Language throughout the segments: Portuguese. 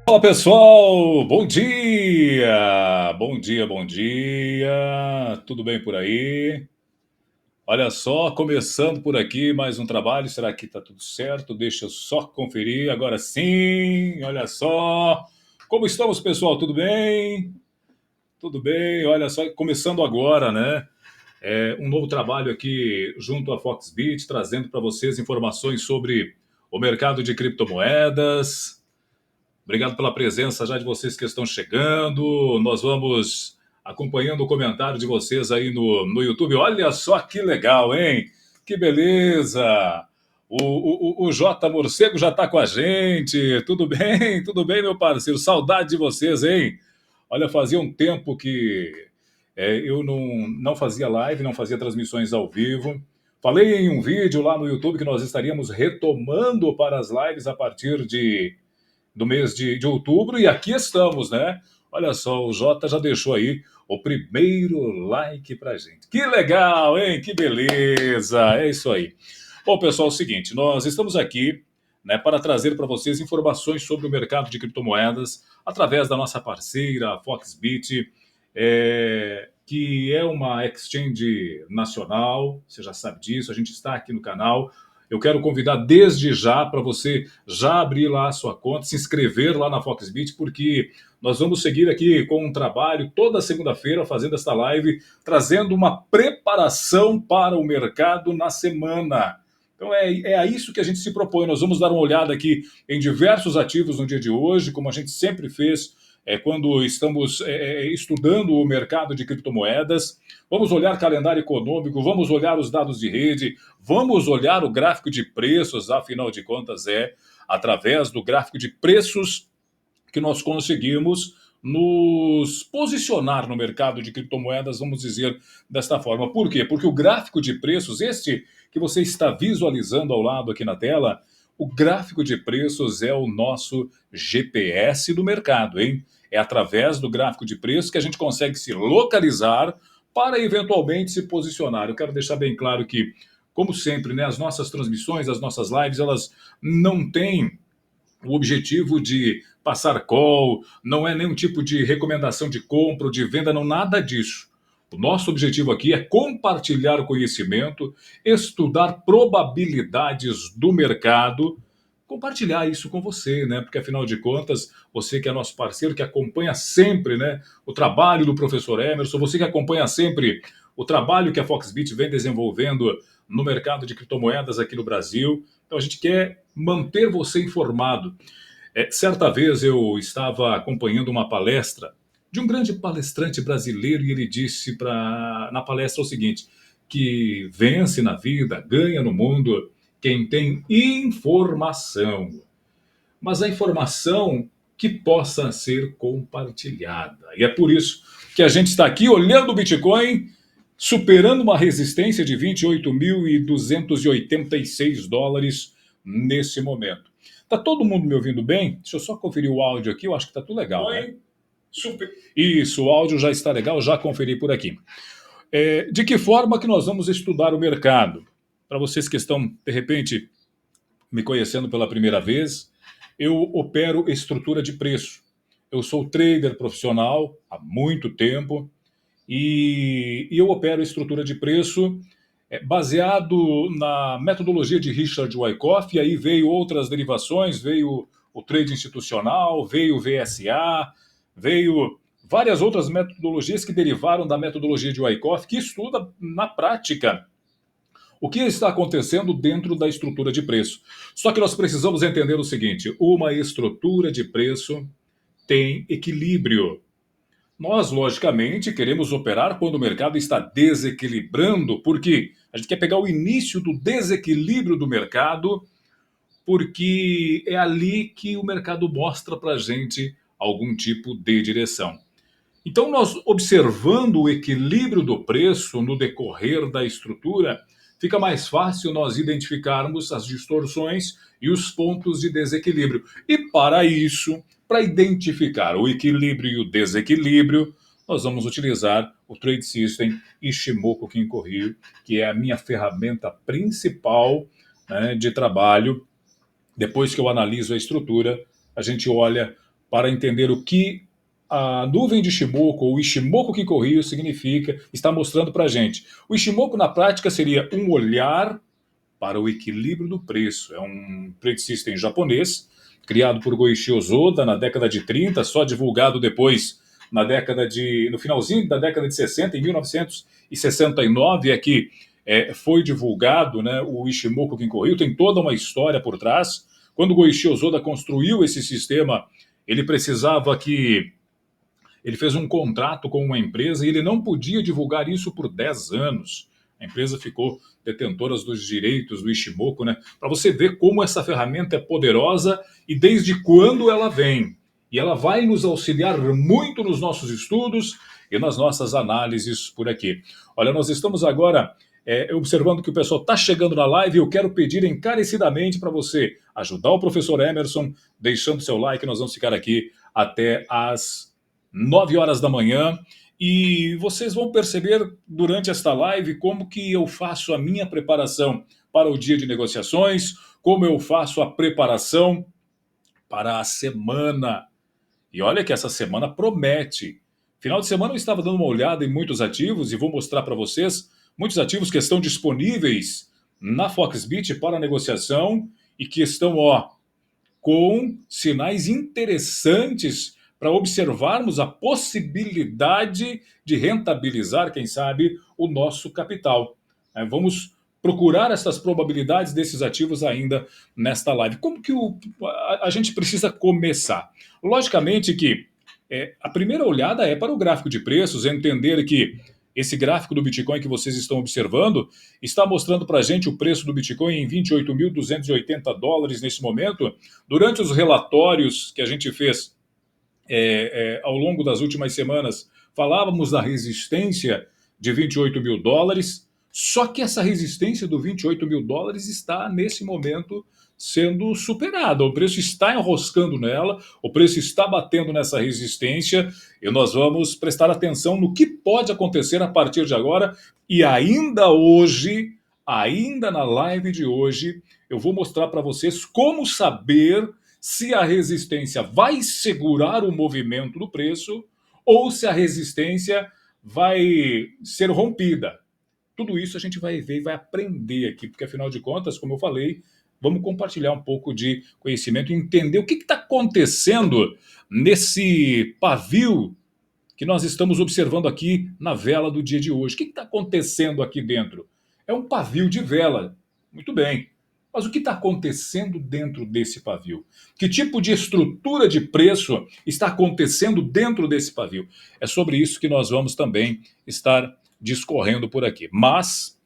Fala pessoal, bom dia! Bom dia, bom dia! Tudo bem por aí? Olha só, começando por aqui mais um trabalho, será que tá tudo certo? Deixa eu só conferir, agora sim, olha só! Como estamos pessoal, tudo bem? Tudo bem, olha só, começando agora, né? Um novo trabalho aqui junto à Foxbit, trazendo para vocês informações sobre o mercado de criptomoedas. Obrigado pela presença já de vocês que estão chegando. Nós vamos acompanhando o comentário de vocês aí no YouTube. Olha só que legal, hein? Que beleza! O J Morcego já está com a gente. Tudo bem? Tudo bem, meu parceiro? Saudade de vocês, hein? Olha, fazia um tempo que eu não fazia live, não fazia transmissões ao vivo. Falei em um vídeo lá no YouTube que nós estaríamos retomando para as lives a partir do mês de outubro, e aqui estamos, né? Olha só, o Jota já deixou aí o primeiro like pra gente. Que legal, hein? Que beleza! É isso aí. Bom, pessoal, é o seguinte, nós estamos aqui, né, para trazer para vocês informações sobre o mercado de criptomoedas através da nossa parceira, a Foxbit, que é uma exchange nacional, você já sabe disso, a gente está aqui no canal. Eu quero convidar desde já para você já abrir lá a sua conta, se inscrever lá na Foxbit, porque nós vamos seguir aqui com um trabalho toda segunda-feira fazendo esta live, trazendo uma preparação para o mercado na semana. Então é a isso que a gente se propõe. Nós vamos dar uma olhada aqui em diversos ativos no dia de hoje, como a gente sempre fez quando estamos estudando o mercado de criptomoedas. Vamos olhar calendário econômico, vamos olhar os dados de rede, vamos olhar o gráfico de preços, afinal de contas, é através do gráfico de preços que nós conseguimos nos posicionar no mercado de criptomoedas, vamos dizer desta forma. Por quê? Porque o gráfico de preços, este que você está visualizando ao lado aqui na tela, o gráfico de preços é o nosso GPS do mercado, hein? É através do gráfico de preços que a gente consegue se localizar para eventualmente se posicionar. Eu quero deixar bem claro que, como sempre, né, as nossas transmissões, as nossas lives, elas não têm o objetivo de passar call, não é nenhum tipo de recomendação de compra ou de venda, não, nada disso. O nosso objetivo aqui é compartilhar o conhecimento, estudar probabilidades do mercado, compartilhar isso com você, né? Porque afinal de contas, você que é nosso parceiro, que acompanha sempre, né, o trabalho do professor Emerson, você que acompanha sempre o trabalho que a Foxbit vem desenvolvendo no mercado de criptomoedas aqui no Brasil. Então a gente quer manter você informado. Certa vez eu estava acompanhando uma palestra de um grande palestrante brasileiro e ele disse na palestra o seguinte, que vence na vida, ganha no mundo quem tem informação, mas a informação que possa ser compartilhada. E é por isso que a gente está aqui olhando o Bitcoin superando uma resistência de 28.286 dólares nesse momento. Tá todo mundo me ouvindo bem? Deixa eu só conferir o áudio aqui, eu acho que tá tudo legal, né? Super. Isso, o áudio já está legal, já conferi por aqui. De que forma que nós vamos estudar o mercado? Para vocês que estão, de repente, me conhecendo pela primeira vez, eu opero estrutura de preço. Eu sou trader profissional há muito tempo e eu opero estrutura de preço baseado na metodologia de Richard Wyckoff, e aí veio outras derivações, veio o trade institucional, veio o VSA, veio várias outras metodologias que derivaram da metodologia de Wyckoff, que estuda na prática o que está acontecendo dentro da estrutura de preço. Só que nós precisamos entender o seguinte: uma estrutura de preço tem equilíbrio. Nós, logicamente, queremos operar quando o mercado está desequilibrando, porque a gente quer pegar o início do desequilíbrio do mercado, porque é ali que o mercado mostra para a gente algum tipo de direção. Então, nós observando o equilíbrio do preço no decorrer da estrutura, fica mais fácil nós identificarmos as distorções e os pontos de desequilíbrio. E para isso, para identificar o equilíbrio e o desequilíbrio, nós vamos utilizar o Trade System Ishimoku Kinko-Hyo, que é a minha ferramenta principal, né, de trabalho. Depois que eu analiso a estrutura, a gente olha para entender o que a nuvem de Ishimoku, ou Ichimoku Kinko-Hyo, significa, está mostrando para a gente. O Ichimoku, na prática, seria um olhar para o equilíbrio do preço. É um trade system japonês, criado por Goichi Ozoda na década de 30, só divulgado depois no finalzinho da década de 60, em 1969, é que foi divulgado, né, o Ichimoku Kinko-Hyo. Tem toda uma história por trás. Quando Goichi Ozoda construiu esse sistema, ele precisava que... Ele fez um contrato com uma empresa e ele não podia divulgar isso por 10 anos. A empresa ficou detentora dos direitos do Ichimoku, né? Para você ver como essa ferramenta é poderosa e desde quando ela vem. E ela vai nos auxiliar muito nos nossos estudos e nas nossas análises por aqui. Olha, nós estamos agora observando que o pessoal está chegando na live e eu quero pedir encarecidamente para você ajudar o professor Emerson, deixando seu like. Nós vamos ficar aqui até as 9 horas da manhã, e vocês vão perceber durante esta live como que eu faço a minha preparação para o dia de negociações, como eu faço a preparação para a semana. E olha que essa semana promete. Final de semana eu estava dando uma olhada em muitos ativos e vou mostrar para vocês muitos ativos que estão disponíveis na Foxbit para negociação e que estão, com sinais interessantes para observarmos a possibilidade de rentabilizar, quem sabe, o nosso capital. Vamos procurar essas probabilidades desses ativos ainda nesta live. Como que a gente precisa começar? Logicamente que a primeira olhada é para o gráfico de preços, entender que esse gráfico do Bitcoin que vocês estão observando está mostrando para a gente o preço do Bitcoin em $28.280 nesse momento. Durante os relatórios que a gente fez ao longo das últimas semanas, falávamos da resistência de $28.000, só que essa resistência do $28.000 está, nesse momento, sendo superada. O preço está enroscando nela, o preço está batendo nessa resistência, e nós vamos prestar atenção no que pode acontecer a partir de agora. E ainda hoje, ainda na live de hoje, eu vou mostrar para vocês como saber se a resistência vai segurar o movimento do preço ou se a resistência vai ser rompida. Tudo isso a gente vai ver e vai aprender aqui, porque afinal de contas, como eu falei, vamos compartilhar um pouco de conhecimento e entender o que está acontecendo nesse pavio que nós estamos observando aqui na vela do dia de hoje. O que está acontecendo aqui dentro? É um pavio de vela. Muito bem. Mas o que está acontecendo dentro desse pavio? Que tipo de estrutura de preço está acontecendo dentro desse pavio? É sobre isso que nós vamos também estar discorrendo por aqui. Mas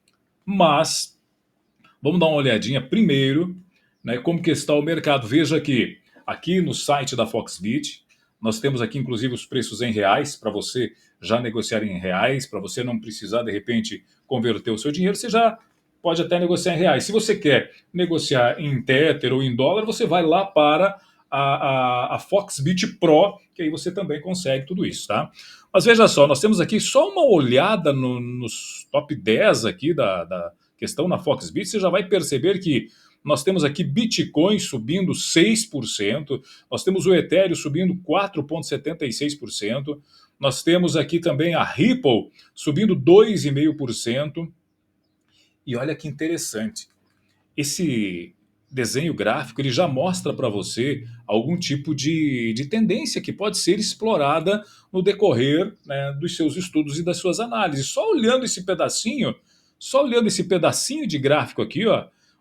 vamos dar uma olhadinha primeiro, né, como que está o mercado. Veja que aqui no site da Foxbit, nós temos aqui inclusive os preços em reais, para você já negociar em reais, para você não precisar de repente converter o seu dinheiro, você já pode até negociar em reais. Se você quer negociar em Tether ou em dólar, você vai lá para a Foxbit Pro, que aí você também consegue tudo isso, tá? Mas veja só, nós temos aqui só uma olhada nos top 10 aqui da questão na Foxbit, você já vai perceber que nós temos aqui Bitcoin subindo 6%, nós temos o Ethereum subindo 4,76%, nós temos aqui também a Ripple subindo 2,5%. E olha que interessante, esse desenho gráfico ele já mostra para você algum tipo de tendência que pode ser explorada no decorrer, né, dos seus estudos e das suas análises. Só olhando esse pedacinho de gráfico aqui,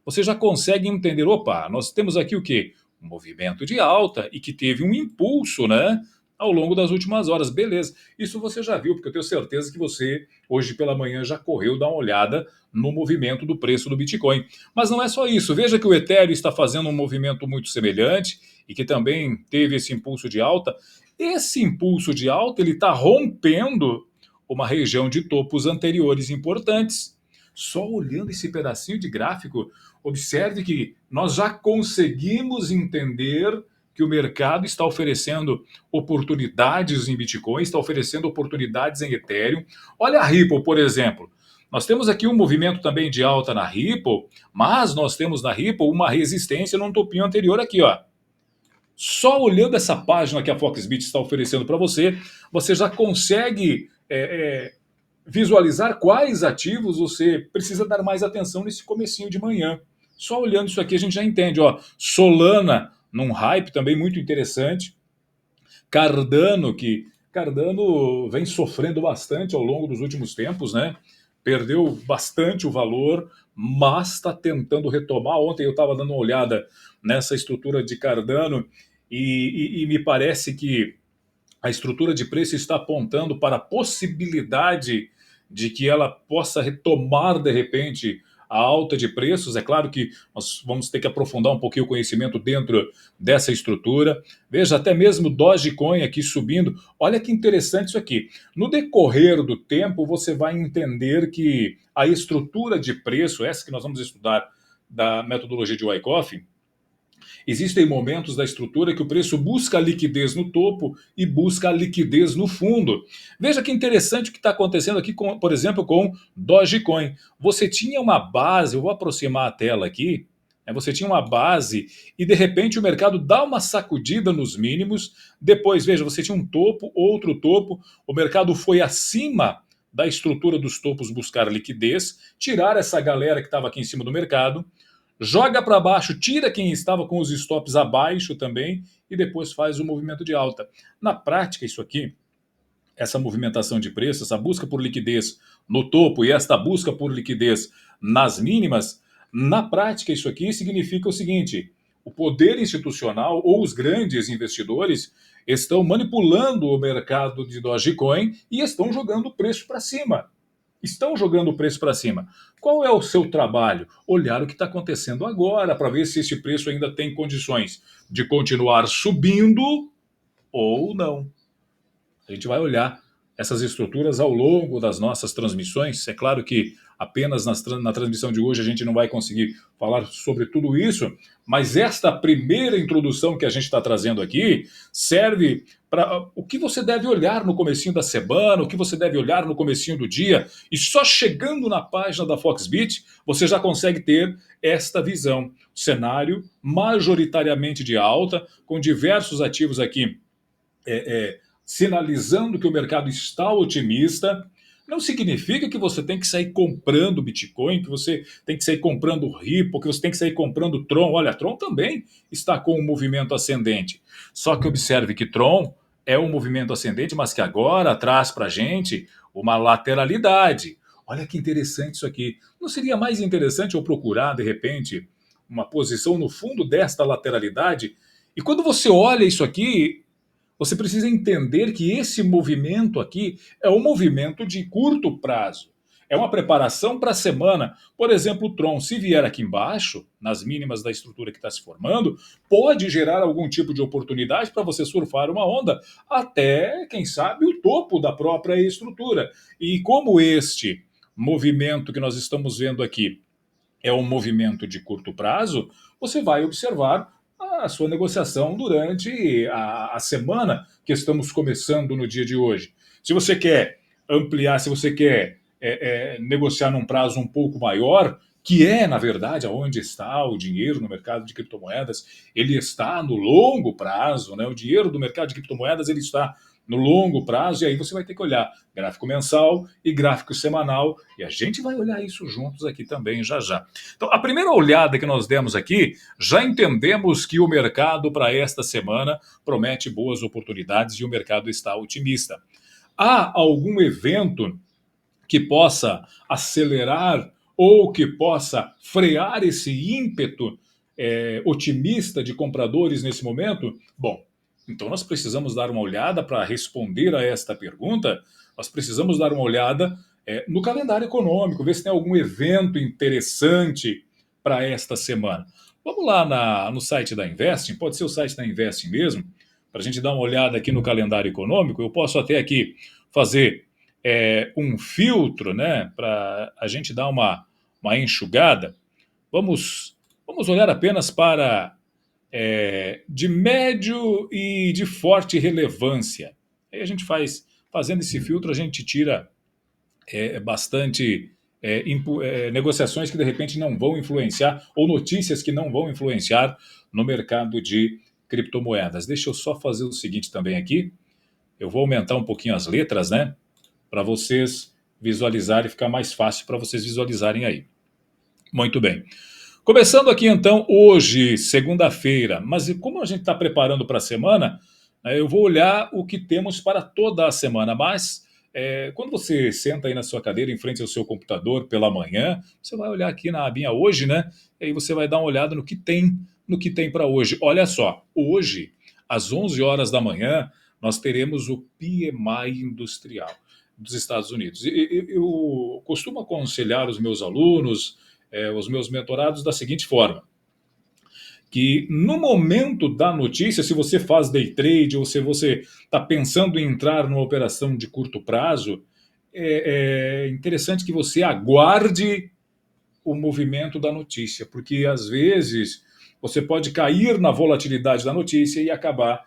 você já consegue entender, opa, nós temos aqui o quê? Um movimento de alta e que teve um impulso, né, ao longo das últimas horas. Beleza, isso você já viu, porque eu tenho certeza que você, hoje pela manhã, já correu dar uma olhada no movimento do preço do Bitcoin. Mas não é só isso. Veja que o Ethereum está fazendo um movimento muito semelhante e que também teve esse impulso de alta. Esse impulso de alta ele está rompendo uma região de topos anteriores importantes. Só olhando esse pedacinho de gráfico, observe que nós já conseguimos entender que o mercado está oferecendo oportunidades em Bitcoin, está oferecendo oportunidades em Ethereum. Olha a Ripple, por exemplo. Nós temos aqui um movimento também de alta na Ripple, mas nós temos na Ripple uma resistência num topinho anterior aqui, Só olhando essa página que a Foxbit está oferecendo para você, você já consegue visualizar quais ativos você precisa dar mais atenção nesse comecinho de manhã. Só olhando isso aqui a gente já entende. Ó, Solana num hype também muito interessante. Cardano, que Cardano vem sofrendo bastante ao longo dos últimos tempos, né? Perdeu bastante o valor, mas está tentando retomar. Ontem eu estava dando uma olhada nessa estrutura de Cardano e me parece que a estrutura de preço está apontando para a possibilidade de que ela possa retomar de repente a alta de preços. É claro que nós vamos ter que aprofundar um pouquinho o conhecimento dentro dessa estrutura. Veja, até mesmo Dogecoin aqui subindo. Olha que interessante isso aqui. No decorrer do tempo, você vai entender que a estrutura de preço, essa que nós vamos estudar da metodologia de Wyckoff, existem momentos da estrutura que o preço busca a liquidez no topo e busca a liquidez no fundo. Veja que interessante o que está acontecendo aqui, por exemplo, com Dogecoin. Você tinha uma base, eu vou aproximar a tela aqui, você tinha uma base e de repente o mercado dá uma sacudida nos mínimos, depois, veja, você tinha um topo, outro topo, o mercado foi acima da estrutura dos topos buscar liquidez, tirar essa galera que estava aqui em cima do mercado, joga para baixo, tira quem estava com os stops abaixo também e depois faz o movimento de alta. Na prática, isso aqui, essa movimentação de preço, essa busca por liquidez no topo e esta busca por liquidez nas mínimas, na prática, isso aqui significa o seguinte: o poder institucional ou os grandes investidores estão manipulando o mercado de Dogecoin e estão jogando o preço para cima. Estão jogando o preço para cima. Qual é o seu trabalho? Olhar o que está acontecendo agora para ver se esse preço ainda tem condições de continuar subindo ou não. A gente vai olhar essas estruturas ao longo das nossas transmissões. É claro que apenas na transmissão de hoje a gente não vai conseguir falar sobre tudo isso, mas esta primeira introdução que a gente está trazendo aqui serve para o que você deve olhar no comecinho da semana, o que você deve olhar no comecinho do dia, e só chegando na página da Foxbit você já consegue ter esta visão. Cenário majoritariamente de alta, com diversos ativos aqui sinalizando que o mercado está otimista. Não significa que você tem que sair comprando Bitcoin, que você tem que sair comprando Ripple, que você tem que sair comprando Tron. Olha, Tron também está com um movimento ascendente. Só que observe que Tron é um movimento ascendente, mas que agora traz para a gente uma lateralidade. Olha que interessante isso aqui. Não seria mais interessante eu procurar, de repente, uma posição no fundo desta lateralidade? E quando você olha isso aqui, você precisa entender que esse movimento aqui é um movimento de curto prazo. É uma preparação para a semana. Por exemplo, o Tron, se vier aqui embaixo, nas mínimas da estrutura que está se formando, pode gerar algum tipo de oportunidade para você surfar uma onda até, quem sabe, o topo da própria estrutura. E como este movimento que nós estamos vendo aqui é um movimento de curto prazo, você vai observar a sua negociação durante a semana que estamos começando no dia de hoje. Se você quer ampliar, se você quer negociar num prazo um pouco maior, que é, na verdade, aonde está o dinheiro no mercado de criptomoedas, ele está no longo prazo, né? O dinheiro do mercado de criptomoedas ele está no longo prazo, e aí você vai ter que olhar gráfico mensal e gráfico semanal, e a gente vai olhar isso juntos aqui também já já. Então, a primeira olhada que nós demos aqui, já entendemos que o mercado para esta semana promete boas oportunidades e o mercado está otimista. Há algum evento que possa acelerar ou que possa frear esse ímpeto otimista de compradores nesse momento? Bom, então nós precisamos dar uma olhada para responder a esta pergunta. Nós precisamos dar uma olhada no calendário econômico, ver se tem algum evento interessante para esta semana. Vamos lá no site da Investing, pode ser o site da Investing mesmo, para a gente dar uma olhada aqui no calendário econômico. Eu posso até aqui fazer um filtro, né, para a gente dar uma enxugada. Vamos olhar apenas para de médio e de forte relevância. Aí a gente fazendo esse filtro, a gente tira bastante negociações que de repente não vão influenciar, ou notícias que não vão influenciar no mercado de criptomoedas. Deixa eu só fazer o seguinte também aqui. Eu vou aumentar um pouquinho as letras, né? Para vocês visualizarem, ficar mais fácil para vocês visualizarem aí. Muito bem. Começando aqui então, hoje, segunda-feira, mas como a gente está preparando para a semana, eu vou olhar o que temos para toda a semana, mas quando você senta aí na sua cadeira em frente ao seu computador pela manhã, você vai olhar aqui na abinha hoje, né? E aí você vai dar uma olhada no que tem para hoje. Olha só, hoje, às 11 horas da manhã, nós teremos o PMI industrial dos Estados Unidos. Eu costumo aconselhar os meus alunos, os meus mentorados da seguinte forma, que no momento da notícia, se você faz day trade ou se você está pensando em entrar numa operação de curto prazo, é interessante que você aguarde o movimento da notícia, porque às vezes você pode cair na volatilidade da notícia e acabar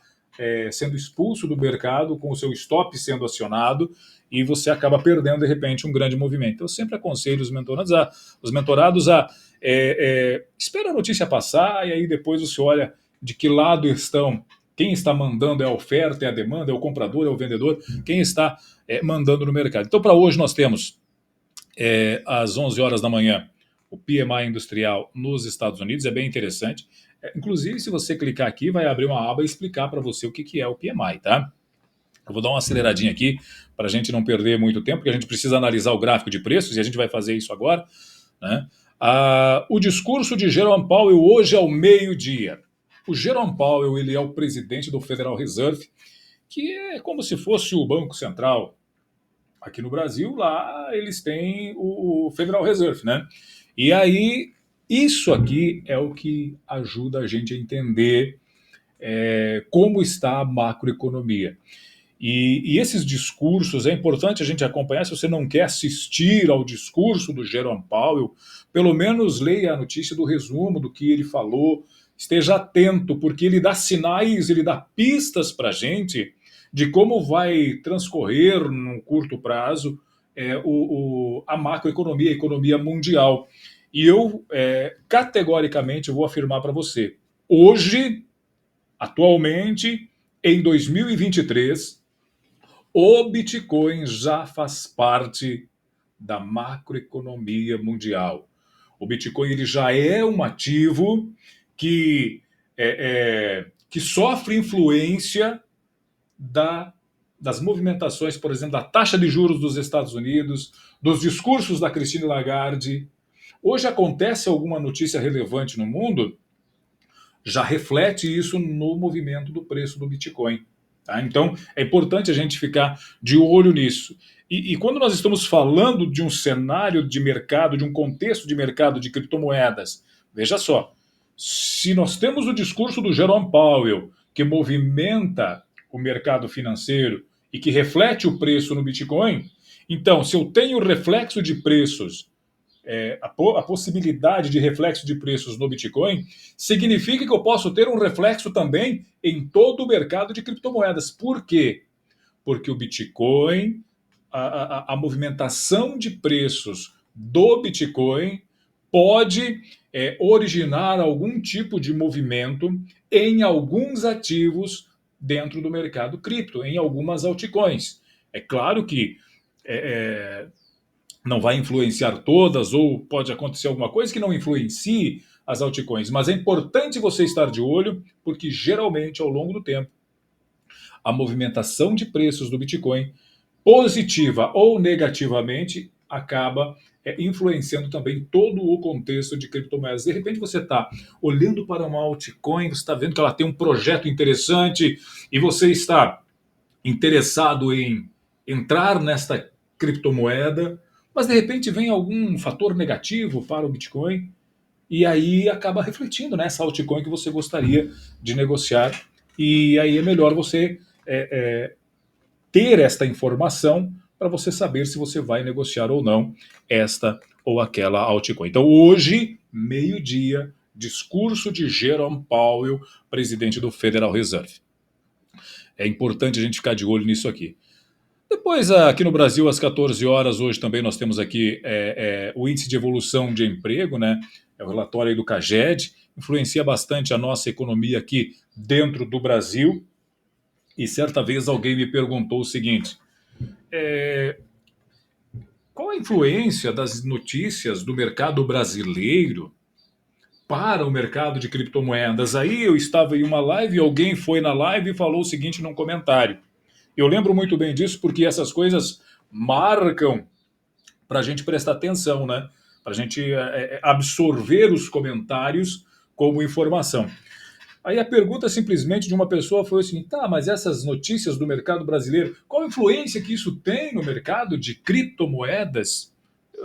sendo expulso do mercado, com o seu stop sendo acionado, e você acaba perdendo, de repente, um grande movimento. Eu sempre aconselho os mentorados a espera a notícia passar, e aí depois você olha de que lado estão, quem está mandando, é a oferta, é a demanda, é o comprador, é o vendedor, quem está mandando no mercado. Então, para hoje nós temos, às 11 horas da manhã, o PMI industrial nos Estados Unidos, é bem interessante. Inclusive, se você clicar aqui, vai abrir uma aba e explicar para você o que é o PMI, tá? Eu vou dar uma aceleradinha aqui para a gente não perder muito tempo, porque a gente precisa analisar o gráfico de preços e a gente vai fazer isso agora, né? O discurso de Jerome Powell hoje ao meio-dia. O Jerome Powell, ele é o presidente do Federal Reserve, que é como se fosse o Banco Central. Aqui no Brasil, lá eles têm o Federal Reserve, né? E aí, isso aqui é o que ajuda a gente a entender como está a macroeconomia. E esses discursos, é importante a gente acompanhar. Se você não quer assistir ao discurso do Jerome Powell, pelo menos leia a notícia do resumo do que ele falou, esteja atento, porque ele dá sinais, ele dá pistas para a gente de como vai transcorrer num curto prazo a macroeconomia, a economia mundial. E eu, categoricamente, vou afirmar para você, hoje, atualmente, em 2023, o Bitcoin já faz parte da macroeconomia mundial. O Bitcoin ele já é um ativo que sofre influência das movimentações, por exemplo, da taxa de juros dos Estados Unidos, dos discursos da Christine Lagarde. Hoje acontece alguma notícia relevante no mundo, já reflete isso no movimento do preço do Bitcoin. Tá? Então, é importante a gente ficar de olho nisso. E quando nós estamos falando de um cenário de mercado, de um contexto de mercado de criptomoedas, veja só, se nós temos o discurso do Jerome Powell, que movimenta o mercado financeiro e que reflete o preço no Bitcoin, então, se eu tenho reflexo de preços, a possibilidade de reflexo de preços no Bitcoin, significa que eu posso ter um reflexo também em todo o mercado de criptomoedas. Por quê? Porque o Bitcoin, a movimentação de preços do Bitcoin pode originar algum tipo de movimento em alguns ativos dentro do mercado cripto, em algumas altcoins. É claro que não vai influenciar todas, ou pode acontecer alguma coisa que não influencie as altcoins, mas é importante você estar de olho, porque geralmente, ao longo do tempo, a movimentação de preços do Bitcoin, positiva ou negativamente, acaba influenciando também todo o contexto de criptomoedas. De repente você está olhando para uma altcoin, você está vendo que ela tem um projeto interessante e você está interessado em entrar nesta criptomoeda, mas de repente vem algum fator negativo para o Bitcoin e aí acaba refletindo nessa altcoin que você gostaria de negociar. E aí é melhor você ter esta informação para você saber se você vai negociar ou não esta ou aquela altcoin. Então hoje, meio-dia, discurso de Jerome Powell, presidente do Federal Reserve. É importante a gente ficar de olho nisso aqui. Depois, aqui no Brasil, às 14 horas, hoje também nós temos aqui o índice de evolução de emprego, né? É o relatório aí do CAGED, influencia bastante a nossa economia aqui dentro do Brasil. E certa vez alguém me perguntou o seguinte: qual a influência das notícias do mercado brasileiro para o mercado de criptomoedas? Aí eu estava em uma live e alguém foi na live e falou o seguinte num comentário. Eu lembro muito bem disso porque essas coisas marcam para a gente prestar atenção, né? Para a gente absorver os comentários como informação. Aí a pergunta simplesmente de uma pessoa foi assim: tá, mas essas notícias do mercado brasileiro, qual a influência que isso tem no mercado de criptomoedas?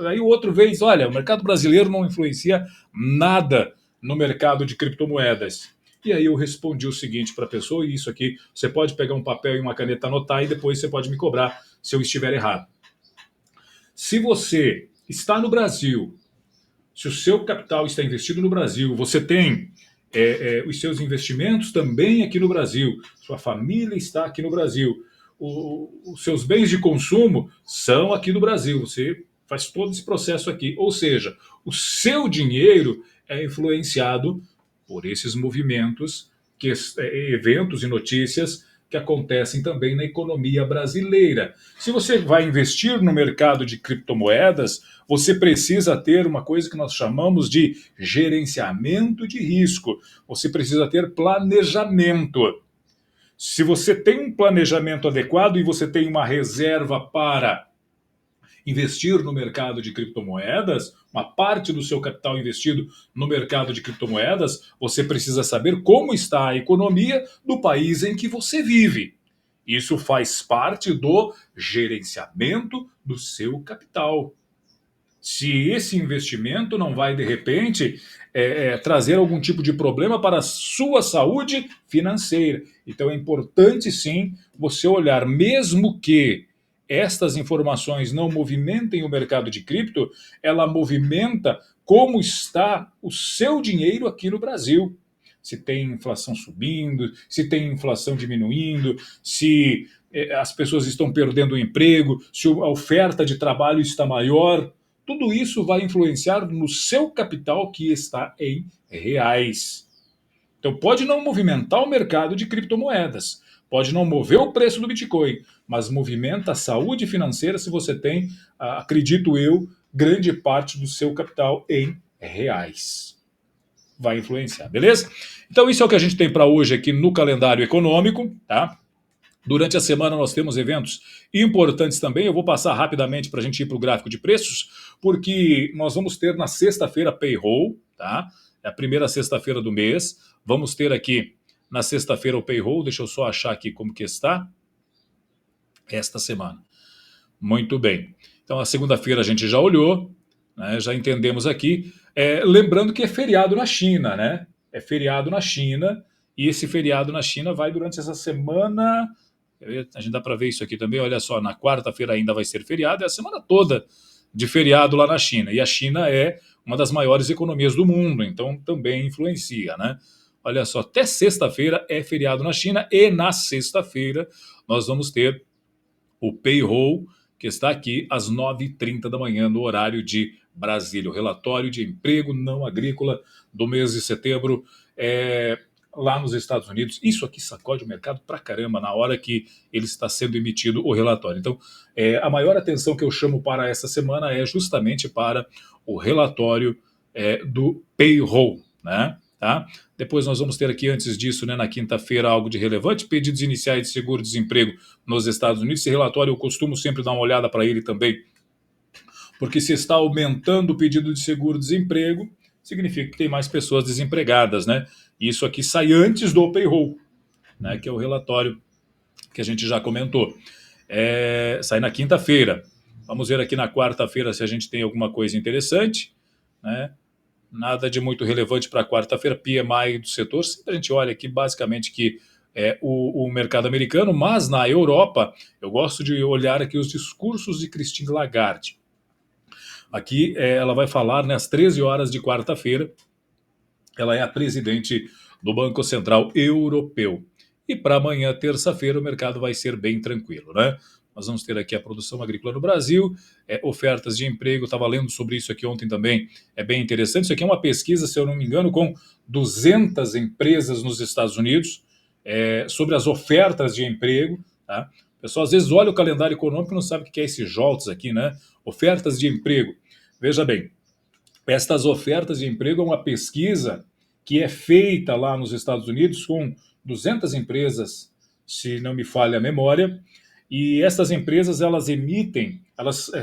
Aí o outro vez, olha, o mercado brasileiro não influencia nada no mercado de criptomoedas. E aí eu respondi o seguinte para a pessoa, e isso aqui, você pode pegar um papel e uma caneta anotar e depois você pode me cobrar se eu estiver errado. Se você está no Brasil, se o seu capital está investido no Brasil, você tem os seus investimentos também aqui no Brasil, sua família está aqui no Brasil, os seus bens de consumo são aqui no Brasil, você faz todo esse processo aqui. Ou seja, o seu dinheiro é influenciado por esses movimentos, eventos e notícias que acontecem também na economia brasileira. Se você vai investir no mercado de criptomoedas, você precisa ter uma coisa que nós chamamos de gerenciamento de risco. Você precisa ter planejamento. Se você tem um planejamento adequado e você tem uma reserva para investir no mercado de criptomoedas, uma parte do seu capital investido no mercado de criptomoedas, você precisa saber como está a economia do país em que você vive. Isso faz parte do gerenciamento do seu capital. Se esse investimento não vai, de repente, trazer algum tipo de problema para a sua saúde financeira. Então é importante, sim, você olhar, mesmo que estas informações não movimentem o mercado de cripto, ela movimenta como está o seu dinheiro aqui no Brasil. Se tem inflação subindo, se tem inflação diminuindo, se as pessoas estão perdendo o emprego, se a oferta de trabalho está maior. Tudo isso vai influenciar no seu capital que está em reais. Então pode não movimentar o mercado de criptomoedas, pode não mover o preço do Bitcoin, mas movimenta a saúde financeira se você tem, acredito eu, grande parte do seu capital em reais. Vai influenciar, beleza? Então isso é o que a gente tem para hoje aqui no calendário econômico, tá? Durante a semana nós temos eventos importantes também. Eu vou passar rapidamente para a gente ir para o gráfico de preços, porque nós vamos ter na sexta-feira payroll, tá? É a primeira sexta-feira do mês. Vamos ter aqui na sexta-feira o payroll. Deixa eu só achar aqui como que está esta semana. Muito bem. Então a segunda-feira a gente já olhou, né? Já entendemos aqui. Lembrando que é feriado na China, né? É feriado na China e esse feriado na China vai durante essa semana. A gente dá para ver isso aqui também, olha só, na quarta-feira ainda vai ser feriado, é a semana toda de feriado lá na China. E a China é uma das maiores economias do mundo, então também influencia, né? Olha só, até sexta-feira é feriado na China e na sexta-feira nós vamos ter o payroll, que está aqui às 9h30 da manhã no horário de Brasília. O relatório de emprego não agrícola do mês de setembro lá nos Estados Unidos. Isso aqui sacode o mercado pra caramba na hora que ele está sendo emitido o relatório. Então, a maior atenção que eu chamo para essa semana é justamente para o relatório do payroll, né? Tá? Depois nós vamos ter aqui, antes disso, né, na quinta-feira, algo de relevante, pedidos iniciais de seguro-desemprego nos Estados Unidos. Esse relatório eu costumo sempre dar uma olhada para ele também, porque se está aumentando o pedido de seguro-desemprego, significa que tem mais pessoas desempregadas, né? Isso aqui sai antes do payroll, né, que é o relatório que a gente já comentou. Sai na quinta-feira. Vamos ver aqui na quarta-feira se a gente tem alguma coisa interessante, né? Nada de muito relevante para quarta-feira. PMI do setor, sempre a gente olha aqui basicamente que o mercado americano, mas na Europa, eu gosto de olhar aqui os discursos de Christine Lagarde. Aqui ela vai falar, né, às 13 horas de quarta-feira. Ela é a presidente do Banco Central Europeu. E para amanhã, terça-feira, o mercado vai ser bem tranquilo, né? Nós vamos ter aqui a produção agrícola no Brasil, ofertas de emprego, estava lendo sobre isso aqui ontem também, é bem interessante. Isso aqui é uma pesquisa, se eu não me engano, com 200 empresas nos Estados Unidos, sobre as ofertas de emprego, tá? O pessoal às vezes olha o calendário econômico e não sabe o que é esse JOLTS aqui, né? Ofertas de emprego. Veja bem, estas ofertas de emprego é uma pesquisa que é feita lá nos Estados Unidos com 200 empresas, se não me falha a memória, e essas empresas elas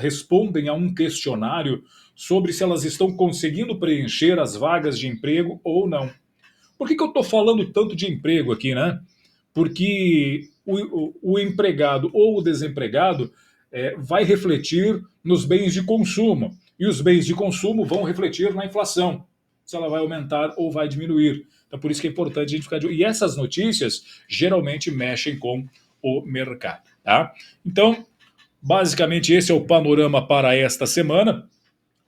respondem a um questionário sobre se elas estão conseguindo preencher as vagas de emprego ou não. Por que eu estou falando tanto de emprego aqui, né? Porque o empregado ou o desempregado vai refletir nos bens de consumo. E os bens de consumo vão refletir na inflação, se ela vai aumentar ou vai diminuir. Então, por isso que é importante a gente ficar de olho. E essas notícias geralmente mexem com o mercado. Tá? Então, basicamente, esse é o panorama para esta semana.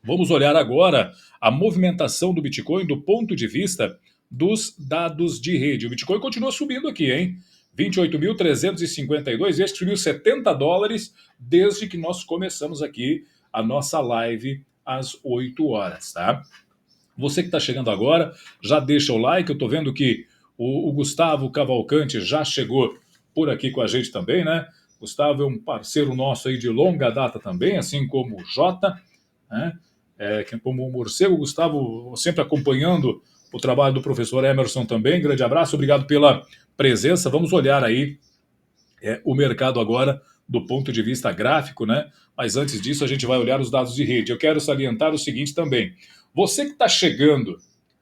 Vamos olhar agora a movimentação do Bitcoin do ponto de vista dos dados de rede. O Bitcoin continua subindo aqui, hein? 28.352, este subiu $70 desde que nós começamos aqui a nossa live às 8 horas, tá? Você que está chegando agora, já deixa o like. Eu estou vendo que o Gustavo Cavalcante já chegou por aqui com a gente também, né? Gustavo é um parceiro nosso aí de longa data também, assim como o Jota, né? Como o Morcego, Gustavo sempre acompanhando o trabalho do professor Emerson também. Grande abraço, obrigado pela presença. Vamos olhar aí o mercado agora do ponto de vista gráfico, né? Mas antes disso a gente vai olhar os dados de rede. Eu quero salientar o seguinte também. Você que está chegando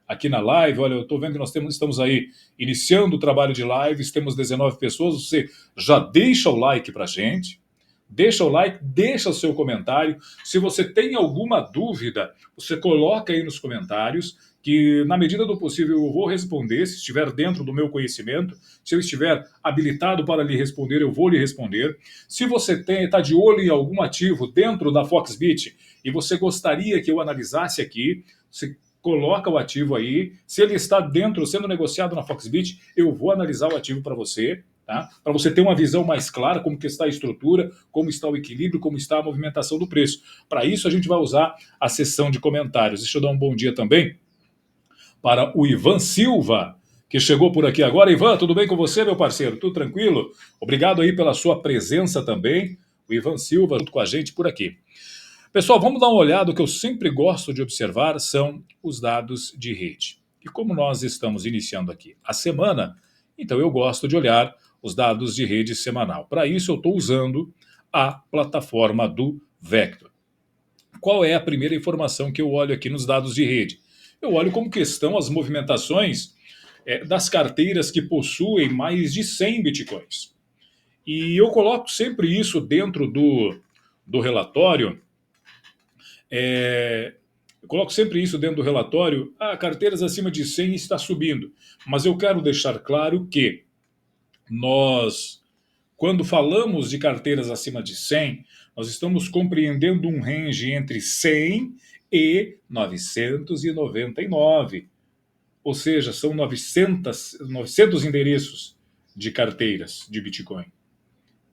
aqui na live, olha, eu estou vendo que nós estamos aí iniciando o trabalho de lives, temos 19 pessoas, você já deixa o like para a gente, deixa o like, deixa o seu comentário. Se você tem alguma dúvida, você coloca aí nos comentários, que na medida do possível eu vou responder, se estiver dentro do meu conhecimento. Se eu estiver habilitado para lhe responder, eu vou lhe responder. Se você está de olho em algum ativo dentro da Foxbit e você gostaria que eu analisasse aqui, você coloca o ativo aí. Se ele está dentro, sendo negociado na Foxbit, eu vou analisar o ativo para você. Tá? Para você ter uma visão mais clara como que está a estrutura, como está o equilíbrio, como está a movimentação do preço. Para isso a gente vai usar a seção de comentários. Deixa eu dar um bom dia também para o Ivan Silva, que chegou por aqui agora. Ivan, tudo bem com você, meu parceiro? Tudo tranquilo? Obrigado aí pela sua presença também. O Ivan Silva junto com a gente por aqui. Pessoal, vamos dar uma olhada. O que eu sempre gosto de observar são os dados de rede. E como nós estamos iniciando aqui a semana, então eu gosto de olhar os dados de rede semanal. Para isso eu estou usando a plataforma do Vector. Qual é a primeira informação que eu olho aqui nos dados de rede? Eu olho como questão as movimentações das carteiras que possuem mais de 100 bitcoins. E eu coloco sempre isso dentro do relatório. Eu coloco sempre isso dentro do relatório. Carteiras acima de 100 está subindo. Mas eu quero deixar claro que nós, quando falamos de carteiras acima de 100, nós estamos compreendendo um range entre 100 e 999. Ou seja, são 900 endereços de carteiras de Bitcoin.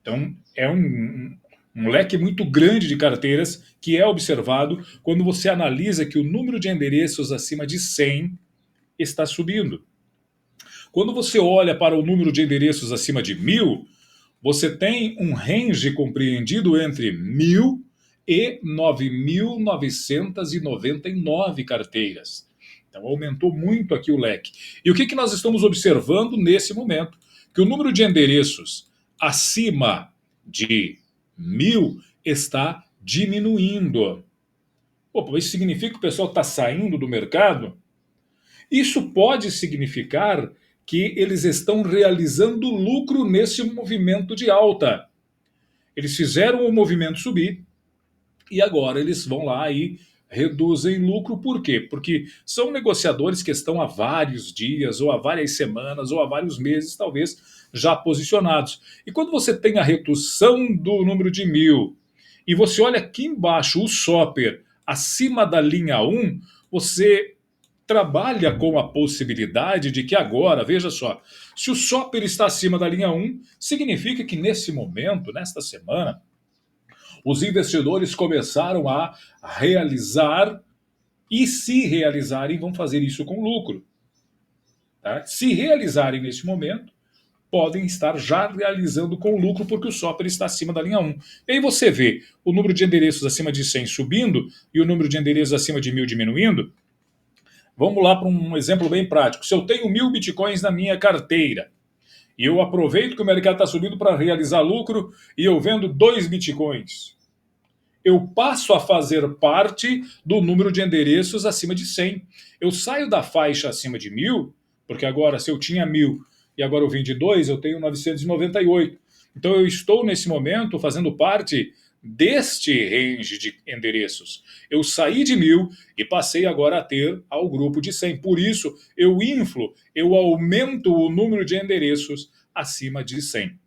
Então, é um leque muito grande de carteiras que é observado quando você analisa que o número de endereços acima de 100 está subindo. Quando você olha para o número de endereços acima de 1.000, você tem um range compreendido entre 1.000 e 9.999 carteiras. Então aumentou muito aqui o leque. E o que nós estamos observando nesse momento? Que o número de endereços acima de 1.000 está diminuindo. Opa, isso significa que o pessoal está saindo do mercado? Isso pode significar que eles estão realizando lucro nesse movimento de alta. Eles fizeram o movimento subir e agora eles vão lá e reduzem lucro. Por quê? Porque são negociadores que estão há vários dias, ou há várias semanas, ou há vários meses, talvez, já posicionados. E quando você tem a redução do número de 1.000, e você olha aqui embaixo o shopper acima da linha 1, você trabalha com a possibilidade de que agora, veja só, se o shopper está acima da linha 1, significa que nesse momento, nesta semana, Os investidores começaram a realizar e, se realizarem, vão fazer isso com lucro. Tá? Se realizarem neste momento, podem estar já realizando com lucro, porque o Soper está acima da linha 1. E aí você vê o número de endereços acima de 100 subindo e o número de endereços acima de 1.000 diminuindo. Vamos lá para um exemplo bem prático. Se eu tenho 1.000 bitcoins na minha carteira e eu aproveito que o mercado está subindo para realizar lucro e eu vendo 2 bitcoins, eu passo a fazer parte do número de endereços acima de 100. Eu saio da faixa acima de 1.000, porque agora, se eu tinha 1.000 e agora eu vendi 2, eu tenho 998. Então eu estou, nesse momento, fazendo parte deste range de endereços. Eu saí de 1.000 e passei agora a ter ao grupo de 100. Por isso, eu aumento o número de endereços acima de 100.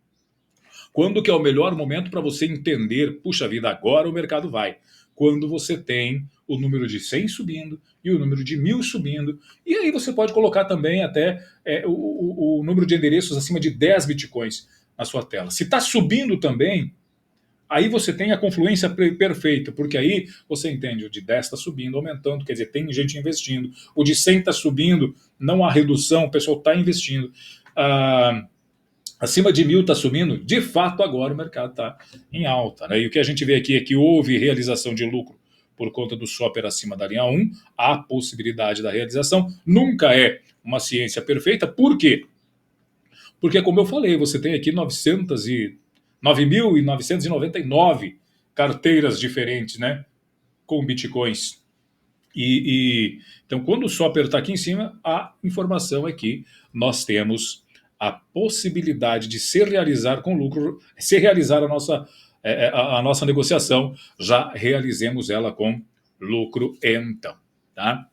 Quando que é o melhor momento para você entender, puxa vida, agora o mercado vai? Quando você tem o número de 100 subindo e o número de 1.000 subindo. E aí você pode colocar também até o número de endereços acima de 10 bitcoins na sua tela. Se está subindo também, aí você tem a confluência perfeita, porque aí você entende, o de 10 está subindo, aumentando, quer dizer, tem gente investindo. O de 100 está subindo, não há redução, o pessoal está investindo. Acima de 1.000 está subindo, de fato agora o mercado está em alta. Né? E o que a gente vê aqui é que houve realização de lucro por conta do Soper acima da linha 1, há possibilidade da realização, nunca é uma ciência perfeita. Por quê? Porque, como eu falei, você tem aqui 9.999 carteiras diferentes, né, com bitcoins. Então, quando o Soper está aqui em cima, a informação é que nós temos a possibilidade de se realizar com lucro, se realizar a nossa negociação, já realizemos ela com lucro então. Tá?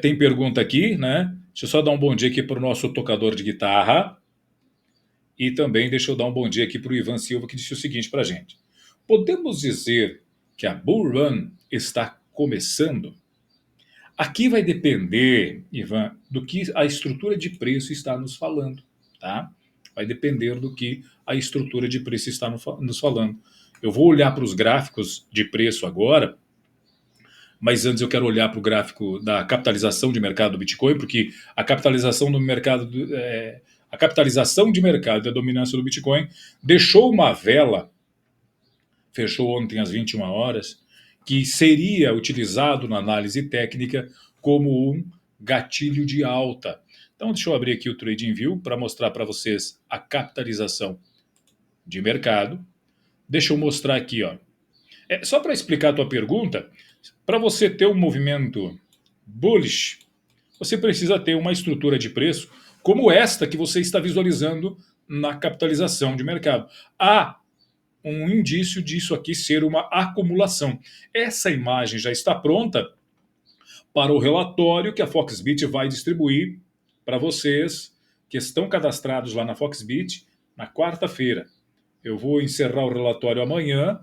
Tem pergunta aqui, né? Deixa eu só dar um bom dia aqui para o nosso tocador de guitarra. E também deixa eu dar um bom dia aqui para o Ivan Silva, que disse o seguinte para a gente. Podemos dizer que a Bull Run está começando? Aqui vai depender, Ivan, do que a estrutura de preço está nos falando, tá? Vai depender do que a estrutura de preço está nos falando. Eu vou olhar para os gráficos de preço agora, mas antes eu quero olhar para o gráfico da capitalização de mercado do Bitcoin, porque a capitalização do mercado, a capitalização de mercado e a dominância do Bitcoin deixou uma vela, fechou ontem às 21 horas, que seria utilizado na análise técnica como um gatilho de alta. Então, deixa eu abrir aqui o TradingView para mostrar para vocês a capitalização de mercado. Deixa eu mostrar aqui, ó. Só para explicar a tua pergunta, para você ter um movimento bullish, você precisa ter uma estrutura de preço como esta que você está visualizando na capitalização de mercado. Há um indício disso aqui ser uma acumulação. Essa imagem já está pronta para o relatório que a Foxbit vai distribuir para vocês que estão cadastrados lá na Foxbit na quarta-feira. Eu vou encerrar o relatório amanhã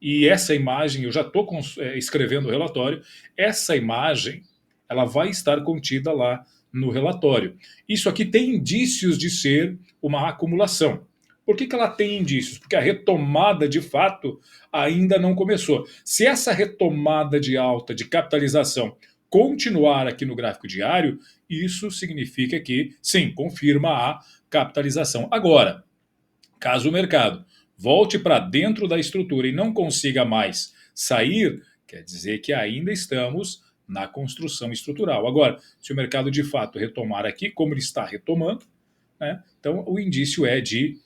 e essa imagem, eu já estou escrevendo o relatório, essa imagem ela vai estar contida lá no relatório. Isso aqui tem indícios de ser uma acumulação. Por que ela tem indícios? Porque a retomada, de fato, ainda não começou. Se essa retomada de alta, de capitalização, continuar aqui no gráfico diário, isso significa que, sim, confirma a capitalização. Agora, caso o mercado volte para dentro da estrutura e não consiga mais sair, quer dizer que ainda estamos na construção estrutural. Agora, se o mercado de fato retomar aqui, como ele está retomando, né, então o indício é de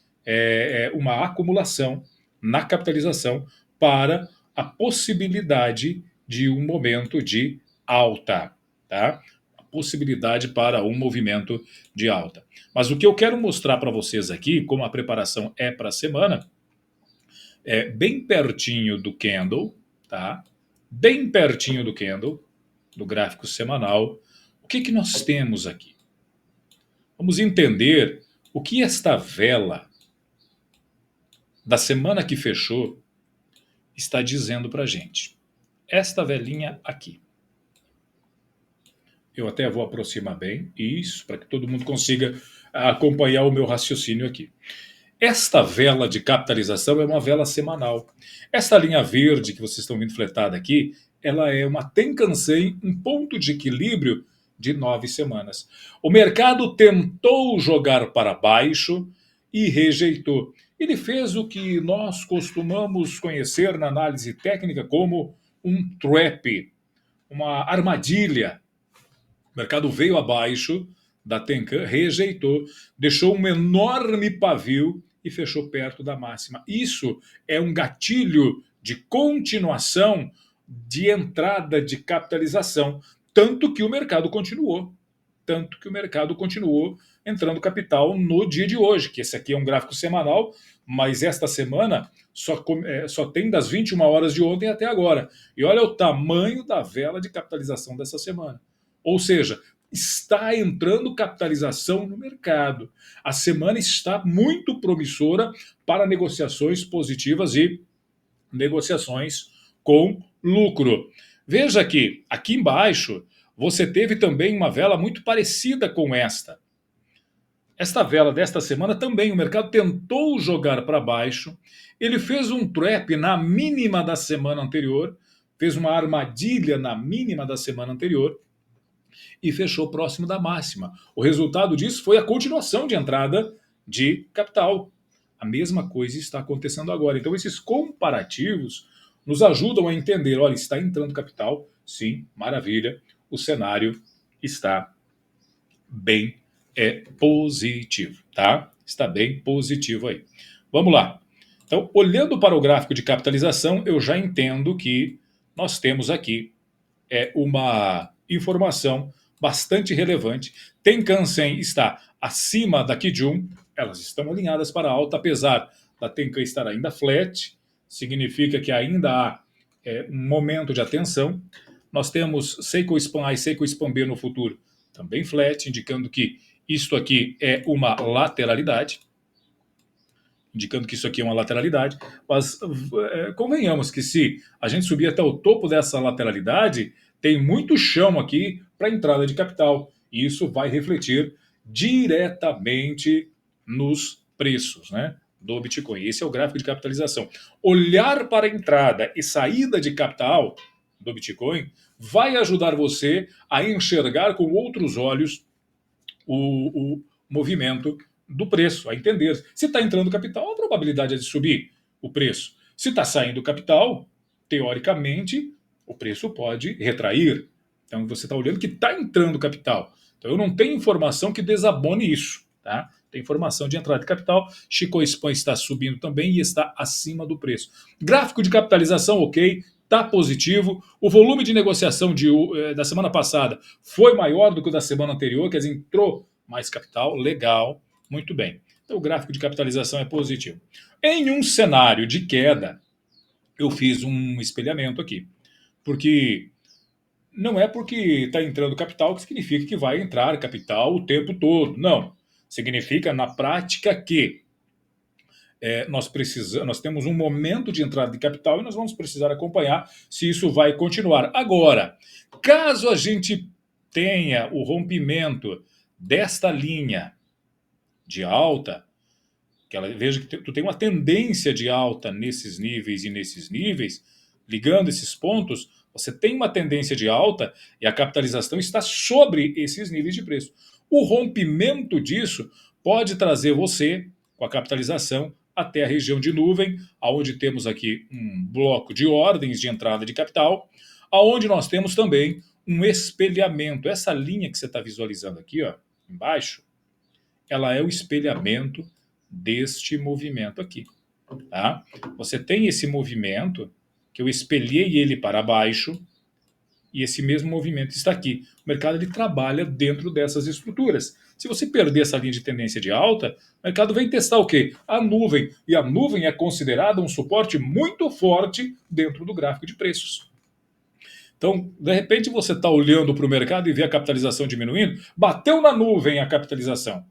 uma acumulação na capitalização para a possibilidade de um momento de alta. Tá? A possibilidade para um movimento de alta. Mas o que eu quero mostrar para vocês aqui, como a preparação é para a semana, é bem pertinho do candle, tá? Bem pertinho do candle, do gráfico semanal. O que nós temos aqui? Vamos entender o que esta vela da semana que fechou está dizendo para a gente. Esta velinha aqui. Eu até vou aproximar bem, isso, para que todo mundo consiga acompanhar o meu raciocínio aqui. Esta vela de capitalização é uma vela semanal. Esta linha verde que vocês estão vendo fletada aqui, ela é uma Tenkan-sen, um ponto de equilíbrio de 9 semanas. O mercado tentou jogar para baixo e rejeitou. Ele fez o que nós costumamos conhecer na análise técnica como um trap, uma armadilha. O mercado veio abaixo da Tenkan, rejeitou, deixou um enorme pavio e fechou perto da máxima. Isso é um gatilho de continuação de entrada de capitalização, tanto que o mercado continuou. Tanto que o mercado continuou entrando capital no dia de hoje, que esse aqui é um gráfico semanal, mas esta semana só tem das 21 horas de ontem até agora. E olha o tamanho da vela de capitalização dessa semana. Ou seja, está entrando capitalização no mercado. A semana está muito promissora para negociações positivas e negociações com lucro. Veja que aqui embaixo você teve também uma vela muito parecida com esta. Esta vela desta semana também, o mercado tentou jogar para baixo, ele fez um trap na mínima da semana anterior, fez uma armadilha na mínima da semana anterior e fechou próximo da máxima. O resultado disso foi a continuação de entrada de capital. A mesma coisa está acontecendo agora. Então esses comparativos nos ajudam a entender, olha, está entrando capital, sim, maravilha, o cenário está bem positivo, tá? Está bem positivo aí. Vamos lá. Então, olhando para o gráfico de capitalização, eu já entendo que nós temos aqui uma informação bastante relevante. Tenkan-sen está acima da Kijun, elas estão alinhadas para alta, apesar da Tenkan estar ainda flat, significa que ainda há um momento de atenção. Nós temos Seiko Span A e Seiko Span B no futuro também flat, indicando que isto aqui é uma lateralidade. Mas convenhamos que se a gente subir até o topo dessa lateralidade, tem muito chão aqui para entrada de capital. E isso vai refletir diretamente nos preços, né, do Bitcoin. Esse é o gráfico de capitalização. Olhar para a entrada e saída de capital do Bitcoin vai ajudar você a enxergar com outros olhos o movimento do preço, a entender. Se está entrando capital, a probabilidade é de subir o preço. Se está saindo capital, teoricamente, o preço pode retrair. Então você está olhando que está entrando capital. Então eu não tenho informação que desabone isso. Tá? Tem informação de entrada de capital. Chico Span está subindo também e está acima do preço. Gráfico de capitalização, ok. Está positivo. O volume de negociação da semana passada foi maior do que o da semana anterior, quer dizer, entrou mais capital, legal, muito bem. Então o gráfico de capitalização é positivo. Em um cenário de queda, eu fiz um espelhamento aqui, porque não é porque está entrando capital que significa que vai entrar capital o tempo todo, não. Significa, na prática, que nós temos um momento de entrada de capital e nós vamos precisar acompanhar se isso vai continuar. Agora, caso a gente tenha o rompimento desta linha de alta, veja que tu tem uma tendência de alta nesses níveis e nesses níveis, ligando esses pontos, você tem uma tendência de alta e a capitalização está sobre esses níveis de preço. O rompimento disso pode trazer você, com a capitalização, até a região de nuvem, onde temos aqui um bloco de ordens de entrada de capital, onde nós temos também um espelhamento. Essa linha que você está visualizando aqui, ó, embaixo, ela é o espelhamento deste movimento aqui. Tá? Você tem esse movimento, que eu espelhei ele para baixo, e esse mesmo movimento está aqui. O mercado ele trabalha dentro dessas estruturas. Se você perder essa linha de tendência de alta, o mercado vem testar o quê? A nuvem. E a nuvem é considerada um suporte muito forte dentro do gráfico de preços. Então, de repente, você está olhando para o mercado e vê a capitalização diminuindo, bateu na nuvem a capitalização.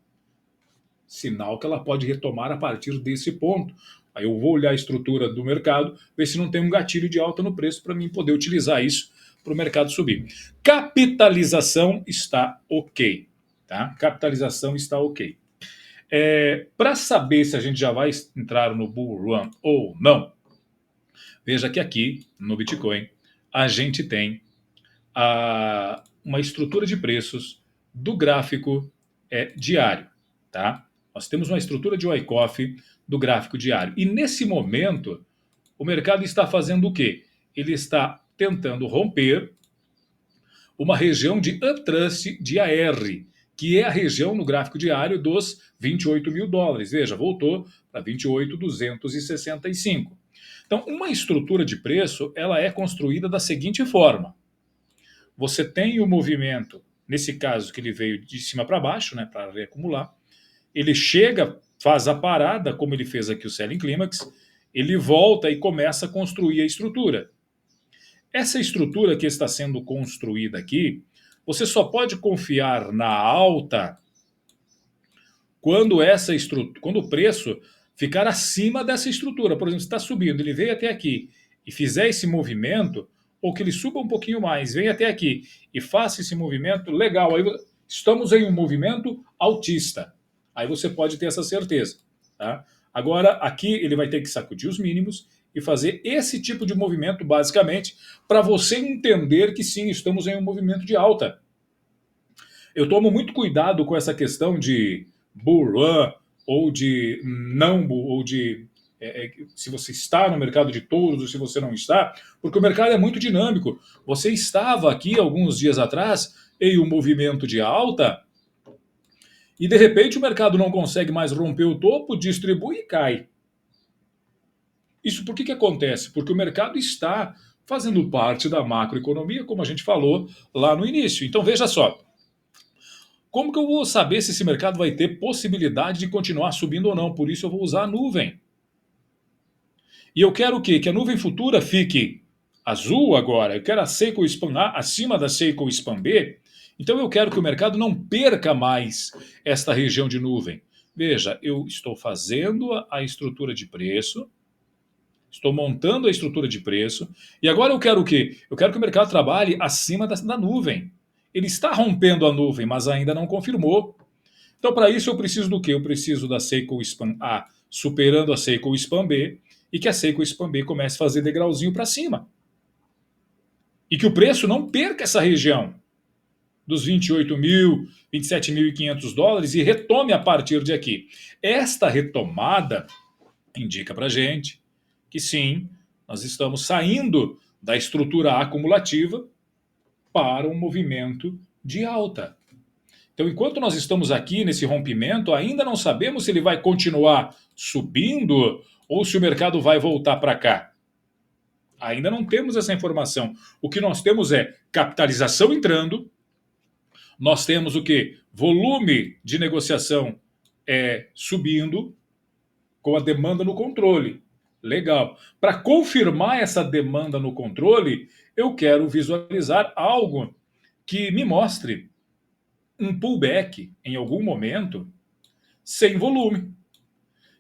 Sinal que ela pode retomar a partir desse ponto. Aí eu vou olhar a estrutura do mercado, ver se não tem um gatilho de alta no preço para mim poder utilizar isso para o mercado subir. Capitalização está ok. Tá? Capitalização está ok. Para saber se a gente já vai entrar no bull run ou não, veja que aqui no Bitcoin a gente tem uma estrutura de preços do gráfico diário, tá? Nós temos uma estrutura de Wyckoff do gráfico diário. E nesse momento, o mercado está fazendo o quê? Ele está tentando romper uma região de uptrust de AR, que é a região no gráfico diário dos 28 mil dólares. Veja, voltou para 28.265. Então, uma estrutura de preço ela é construída da seguinte forma. Você tem o movimento, nesse caso que ele veio de cima para baixo, né, para reacumular. Ele chega, faz a parada, como ele fez aqui o Selling Climax, ele volta e começa a construir a estrutura. Essa estrutura que está sendo construída aqui, você só pode confiar na alta quando quando o preço ficar acima dessa estrutura. Por exemplo, se está subindo, ele veio até aqui e fizer esse movimento, ou que ele suba um pouquinho mais, venha até aqui e faça esse movimento, legal, aí estamos em um movimento altista. Aí você pode ter essa certeza. Tá? Agora, aqui ele vai ter que sacudir os mínimos e fazer esse tipo de movimento, basicamente, para você entender que sim, estamos em um movimento de alta. Eu tomo muito cuidado com essa questão de bull run, ou de não bull, ou de se você está no mercado de touros ou se você não está, porque o mercado é muito dinâmico. Você estava aqui alguns dias atrás em um movimento de alta e de repente o mercado não consegue mais romper o topo, distribui e cai. Isso por que acontece? Porque o mercado está fazendo parte da macroeconomia, como a gente falou lá no início. Então veja só, como que eu vou saber se esse mercado vai ter possibilidade de continuar subindo ou não? Por isso eu vou usar a nuvem. E eu quero o quê? Que a nuvem futura fique azul agora. Eu quero a Seiko Span A acima da Seiko Span B. Então eu quero que o mercado não perca mais esta região de nuvem. Veja, eu estou fazendo a estrutura de preço, estou montando a estrutura de preço, e agora eu quero o quê? Eu quero que o mercado trabalhe acima da nuvem. Ele está rompendo a nuvem, mas ainda não confirmou. Então, para isso, eu preciso do quê? Eu preciso da Seiko Span A superando a Seiko Span B e que a Seiko Span B comece a fazer degrauzinho para cima. E que o preço não perca essa região dos 28 mil, 27.500 dólares e retome a partir de aqui. Esta retomada indica para a gente que sim, nós estamos saindo da estrutura acumulativa para um movimento de alta. Então, enquanto nós estamos aqui nesse rompimento, ainda não sabemos se ele vai continuar subindo ou se o mercado vai voltar para cá. Ainda não temos essa informação. O que nós temos é capitalização entrando, nós temos o quê? Volume de negociação subindo, com a demanda no controle. Legal. Para confirmar essa demanda no controle, eu quero visualizar algo que me mostre um pullback em algum momento sem volume.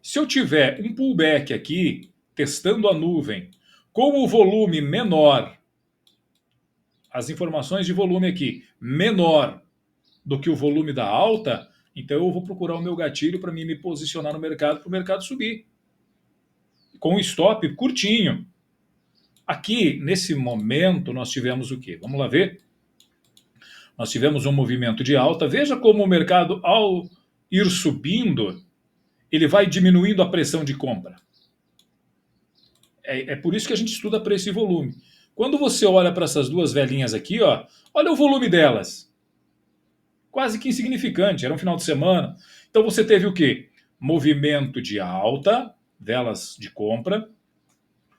Se eu tiver um pullback aqui, testando a nuvem, com o volume menor, as informações de volume aqui, menor do que o volume da alta, então eu vou procurar o meu gatilho para me posicionar no mercado, para o mercado subir. Com o stop curtinho. Aqui, nesse momento, nós tivemos o quê? Vamos lá ver? Nós tivemos um movimento de alta. Veja como o mercado, ao ir subindo, ele vai diminuindo a pressão de compra. É por isso que a gente estuda preço e volume. Quando você olha para essas duas velhinhas aqui, ó, olha o volume delas. Quase que insignificante, era um final de semana. Então você teve o quê? Movimento de alta, velas de compra,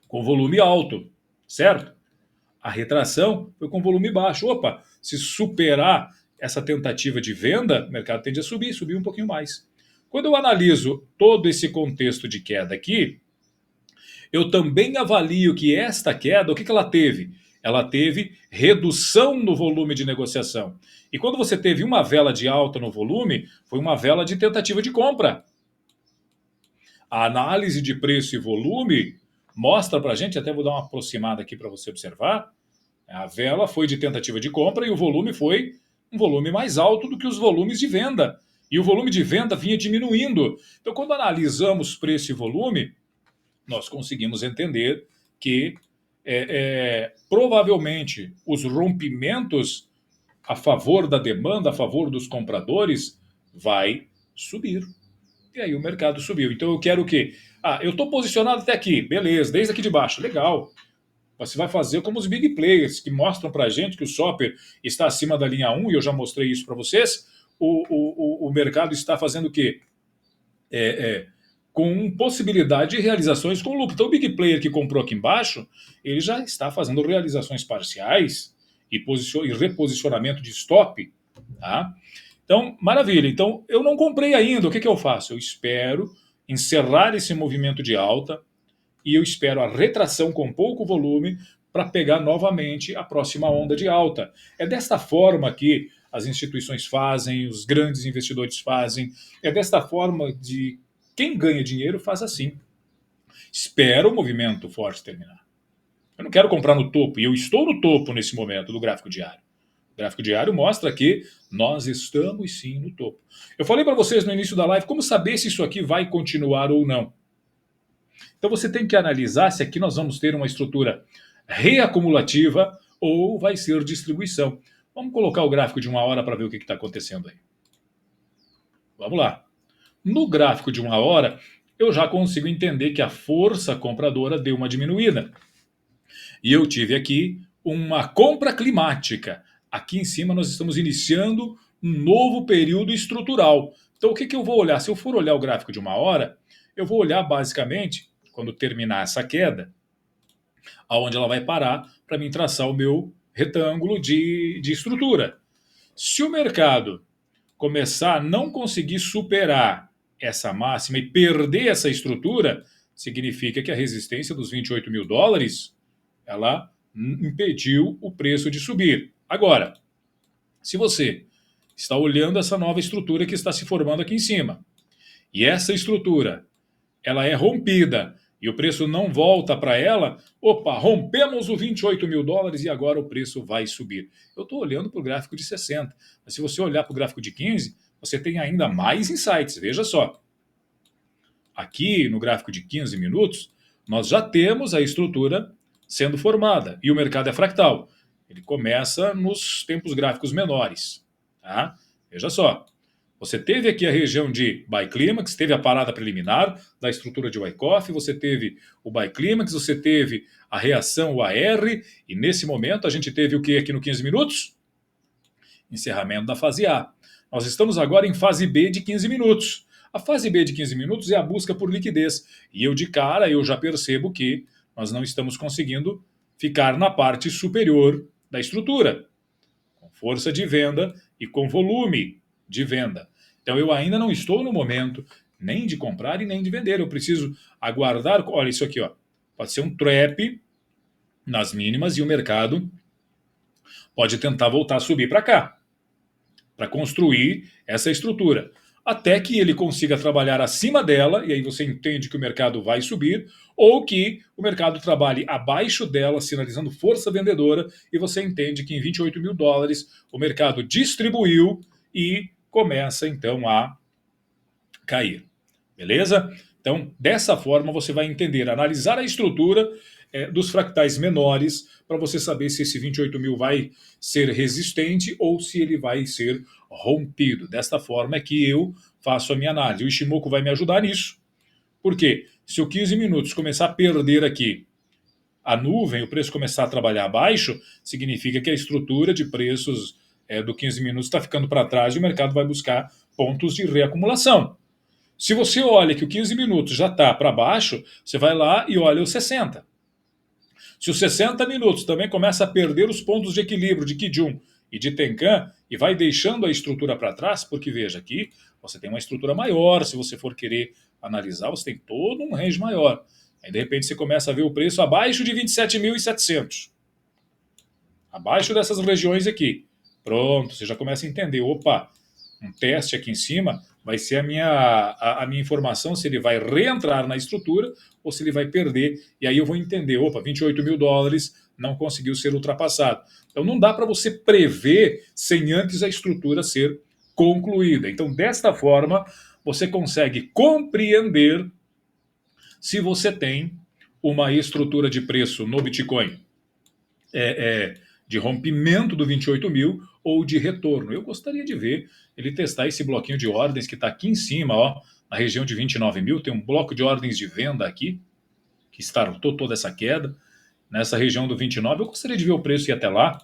com volume alto, certo? A retração foi com volume baixo. Opa, se superar essa tentativa de venda, o mercado tende a subir um pouquinho mais. Quando eu analiso todo esse contexto de queda aqui, eu também avalio que esta queda, o que ela teve? Ela teve redução no volume de negociação. E quando você teve uma vela de alta no volume, foi uma vela de tentativa de compra. A análise de preço e volume mostra para a gente, até vou dar uma aproximada aqui para você observar, a vela foi de tentativa de compra e o volume foi um volume mais alto do que os volumes de venda. E o volume de venda vinha diminuindo. Então, quando analisamos preço e volume, nós conseguimos entender que provavelmente os rompimentos a favor da demanda, a favor dos compradores, vai subir. E aí o mercado subiu. Então eu quero o quê? Eu estou posicionado até aqui, beleza, desde aqui de baixo, legal. Você vai fazer como os big players, que mostram para a gente que o shopper está acima da linha 1, e eu já mostrei isso para vocês. O mercado está fazendo o quê? Com possibilidade de realizações com lucro. Então o big player que comprou aqui embaixo, ele já está fazendo realizações parciais e reposicionamento de stop. Tá? Então, maravilha. Então, eu não comprei ainda. O que eu faço? Eu espero encerrar esse movimento de alta e eu espero a retração com pouco volume para pegar novamente a próxima onda de alta. É desta forma que as instituições fazem, os grandes investidores fazem. É desta forma de quem ganha dinheiro faz assim. Espera o movimento forte terminar. Eu não quero comprar no topo, e eu estou no topo nesse momento do gráfico diário. O gráfico diário mostra que nós estamos sim no topo. Eu falei para vocês no início da live como saber se isso aqui vai continuar ou não. Então você tem que analisar se aqui nós vamos ter uma estrutura reacumulativa ou vai ser distribuição. Vamos colocar o gráfico de 1 hora para ver o que está acontecendo aí. Vamos lá. No gráfico de 1 hora, eu já consigo entender que a força compradora deu uma diminuída. E eu tive aqui uma compra climática. Aqui em cima nós estamos iniciando um novo período estrutural. Então o que eu vou olhar? Se eu for olhar o gráfico de 1 hora, eu vou olhar basicamente, quando terminar essa queda, aonde ela vai parar para mim traçar o meu retângulo de estrutura. Se o mercado começar a não conseguir superar essa máxima e perder essa estrutura, significa que a resistência dos 28 mil dólares ela impediu o preço de subir. Agora, se você está olhando essa nova estrutura que está se formando aqui em cima, e essa estrutura ela é rompida e o preço não volta para ela, opa, rompemos o 28 mil dólares e agora o preço vai subir. Eu estou olhando para o gráfico de 60, mas se você olhar para o gráfico de 15, você tem ainda mais insights. Veja só, aqui no gráfico de 15 minutos, nós já temos a estrutura sendo formada e o mercado é fractal. Ele começa nos tempos gráficos menores. Tá? Veja só, você teve aqui a região de buy clímax, teve a parada preliminar da estrutura de Wyckoff, você teve o buy clímax, você teve a reação, o AR, e nesse momento a gente teve o que aqui no 15 minutos? Encerramento da fase A. Nós estamos agora em fase B de 15 minutos. A fase B de 15 minutos é a busca por liquidez. E eu de cara, eu já percebo que nós não estamos conseguindo ficar na parte superior da estrutura, com força de venda e com volume de venda. Então eu ainda não estou no momento nem de comprar e nem de vender. Eu preciso aguardar. Olha isso aqui, ó. Pode ser um trap nas mínimas e o mercado pode tentar voltar a subir para cá, para construir essa estrutura, até que ele consiga trabalhar acima dela, e aí você entende que o mercado vai subir, ou que o mercado trabalhe abaixo dela, sinalizando força vendedora, e você entende que em 28 mil dólares o mercado distribuiu e começa então a cair. Beleza? Então, dessa forma você vai entender, analisar a estrutura dos fractais menores para você saber se esse 28 mil vai ser resistente ou se ele vai ser rompido. Desta forma é que eu faço a minha análise. O Ishimoku vai me ajudar nisso. Por quê? Se o 15 minutos começar a perder aqui a nuvem, o preço começar a trabalhar abaixo, significa que a estrutura de preços do 15 minutos está ficando para trás e o mercado vai buscar pontos de reacumulação. Se você olha que o 15 minutos já está para baixo, você vai lá e olha os 60. Se os 60 minutos também começa a perder os pontos de equilíbrio de Kijun e de Tenkan e vai deixando a estrutura para trás, porque veja aqui, você tem uma estrutura maior, se você for querer analisar, você tem todo um range maior. Aí de repente você começa a ver o preço abaixo de 27.700. Abaixo dessas regiões aqui. Pronto, você já começa a entender, opa, um teste aqui em cima vai ser a minha informação se ele vai reentrar na estrutura ou se ele vai perder. E aí eu vou entender, opa, 28 mil dólares não conseguiu ser ultrapassado. Então não dá para você prever sem antes a estrutura ser concluída. Então, desta forma, você consegue compreender se você tem uma estrutura de preço no Bitcoin de rompimento do 28 mil ou de retorno. Eu gostaria de ver ele testar esse bloquinho de ordens que está aqui em cima, ó, na região de 29 mil. Tem um bloco de ordens de venda aqui, que startou toda essa queda. Nessa região do 29, eu gostaria de ver o preço ir até lá.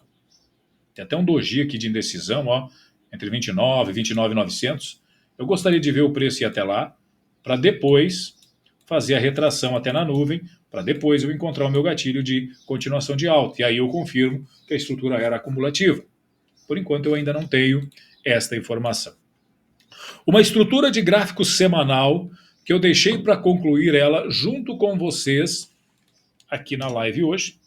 Tem até um doji aqui de indecisão, ó, entre 29 e 29.900. Eu gostaria de ver o preço ir até lá, para depois fazer a retração até na nuvem, para depois eu encontrar o meu gatilho de continuação de alta. E aí eu confirmo que a estrutura era acumulativa. Por enquanto eu ainda não tenho esta informação. Uma estrutura de gráfico semanal que eu deixei para concluir ela junto com vocês aqui na live hoje.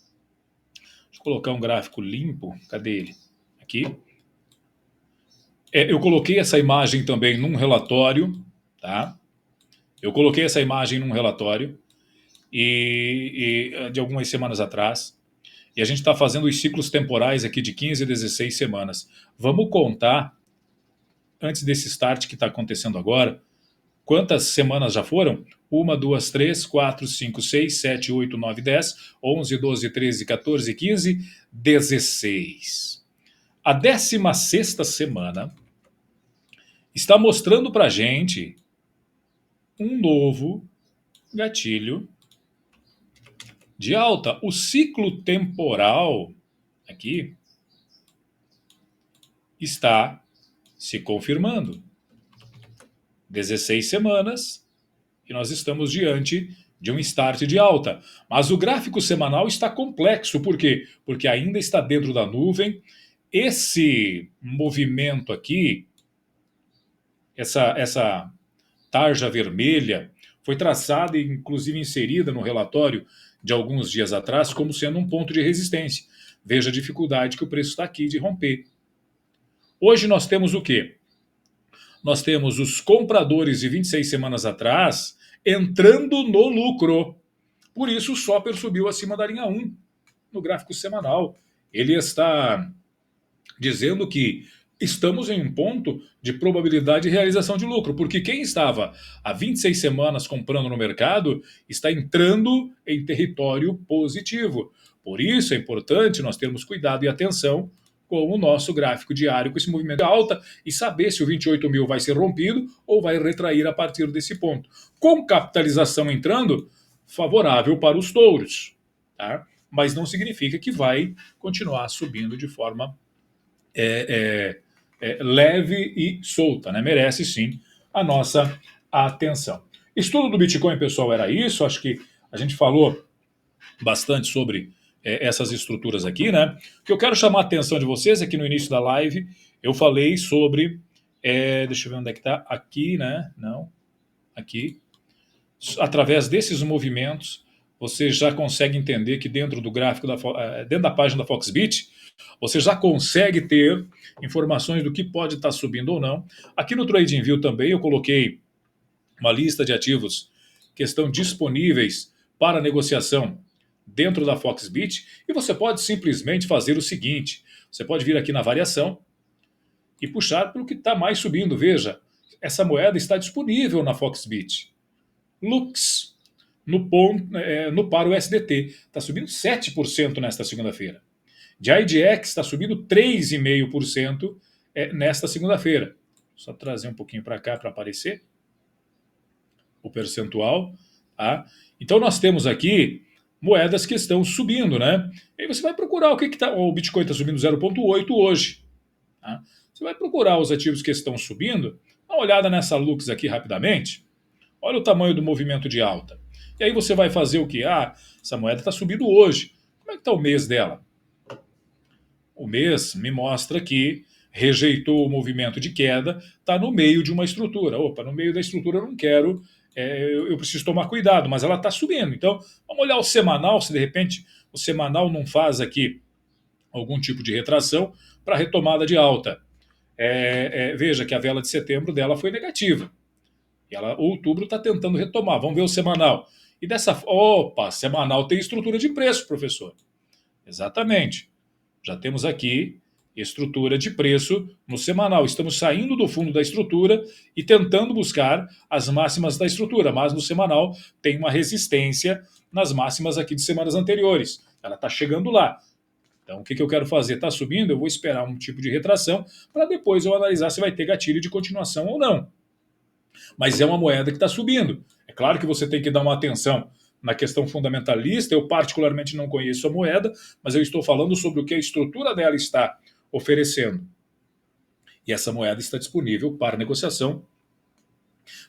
Deixa eu colocar um gráfico limpo. Cadê ele? Aqui. Eu coloquei essa imagem também num relatório, tá? Eu coloquei essa imagem num relatório de algumas semanas atrás. E a gente está fazendo os ciclos temporais aqui de 15 a 16 semanas. Vamos contar, antes desse start que está acontecendo agora, quantas semanas já foram? 1, 2, 3, 4, 5, 6, 7, 8, 9, 10, 11, 12, 13, 14, 15, 16. A 16ª semana está mostrando para a gente um novo gatilho de alta. O ciclo temporal aqui está se confirmando. 16 semanas e nós estamos diante de um start de alta. Mas o gráfico semanal está complexo. Por quê? Porque ainda está dentro da nuvem. Esse movimento aqui, essa tarja vermelha, foi traçada e inclusive inserida no relatório de alguns dias atrás como sendo um ponto de resistência. Veja a dificuldade que o preço está aqui de romper. Hoje nós temos o quê? Nós temos os compradores de 26 semanas atrás entrando no lucro. Por isso o Shopper subiu acima da linha 1 no gráfico semanal. Ele está dizendo que estamos em um ponto de probabilidade de realização de lucro, porque quem estava há 26 semanas comprando no mercado está entrando em território positivo. Por isso é importante nós termos cuidado e atenção com o nosso gráfico diário, com esse movimento de alta, e saber se o 28 mil vai ser rompido ou vai retrair a partir desse ponto. Com capitalização entrando, favorável para os touros, tá? Mas não significa que vai continuar subindo de forma leve e solta, né? Merece sim a nossa atenção. Estudo do Bitcoin, pessoal, era isso. Acho que a gente falou bastante sobre essas estruturas aqui, né? O que eu quero chamar a atenção de vocês é que no início da live eu falei sobre, deixa eu ver onde é que tá, aqui, né? Não, aqui. Através desses movimentos, você já consegue entender que dentro do gráfico, dentro da página da Foxbit, você já consegue ter informações do que pode estar subindo ou não. Aqui no TradingView também eu coloquei uma lista de ativos que estão disponíveis para negociação dentro da Foxbit, e você pode simplesmente fazer o seguinte: você pode vir aqui na variação e puxar para o que está mais subindo. Veja, essa moeda está disponível na Foxbit. Lux, no paro USDT, está subindo 7% nesta segunda-feira. De IDX está subindo 3,5% nesta segunda-feira. Só trazer um pouquinho para cá para aparecer o percentual. Tá? Então nós temos aqui moedas que estão subindo, né? E aí você vai procurar o que está. O Bitcoin está subindo 0,8 hoje. Tá? Você vai procurar os ativos que estão subindo. Dá uma olhada nessa Lux aqui rapidamente. Olha o tamanho do movimento de alta. E aí você vai fazer o quê? Essa moeda está subindo hoje. Como é que está o mês dela? O mês me mostra que rejeitou o movimento de queda, está no meio de uma estrutura. Opa, no meio da estrutura eu não quero, eu preciso tomar cuidado, mas ela está subindo. Então, vamos olhar o semanal, se de repente o semanal não faz aqui algum tipo de retração para retomada de alta. Veja que a vela de setembro dela foi negativa. E outubro está tentando retomar. Vamos ver o semanal. E semanal tem estrutura de preço, professor. Exatamente. Já temos aqui estrutura de preço no semanal. Estamos saindo do fundo da estrutura e tentando buscar as máximas da estrutura, mas no semanal tem uma resistência nas máximas aqui de semanas anteriores. Ela está chegando lá. Então, o que eu quero fazer? Está subindo, eu vou esperar um tipo de retração para depois eu analisar se vai ter gatilho de continuação ou não. Mas é uma moeda que está subindo. É claro que você tem que dar uma atenção na questão fundamentalista. Eu particularmente não conheço a moeda, mas eu estou falando sobre o que a estrutura dela está oferecendo. E essa moeda está disponível para negociação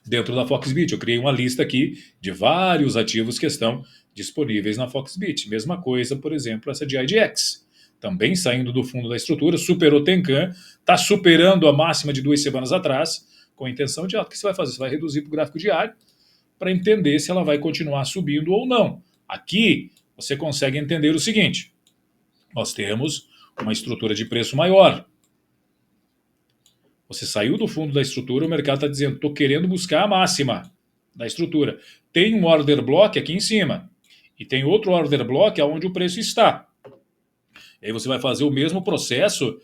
dentro da Foxbit. Eu criei uma lista aqui de vários ativos que estão disponíveis na Foxbit. Mesma coisa, por exemplo, essa de IDX. Também saindo do fundo da estrutura, superou Tenkan, está superando a máxima de 2 semanas atrás, com a intenção de alta. O que você vai fazer? Você vai reduzir para o gráfico diário para entender se ela vai continuar subindo ou não. Aqui você consegue entender o seguinte: nós temos uma estrutura de preço maior. Você saiu do fundo da estrutura, o mercado está dizendo, estou querendo buscar a máxima da estrutura. Tem um order block aqui em cima e tem outro order block onde o preço está. E aí você vai fazer o mesmo processo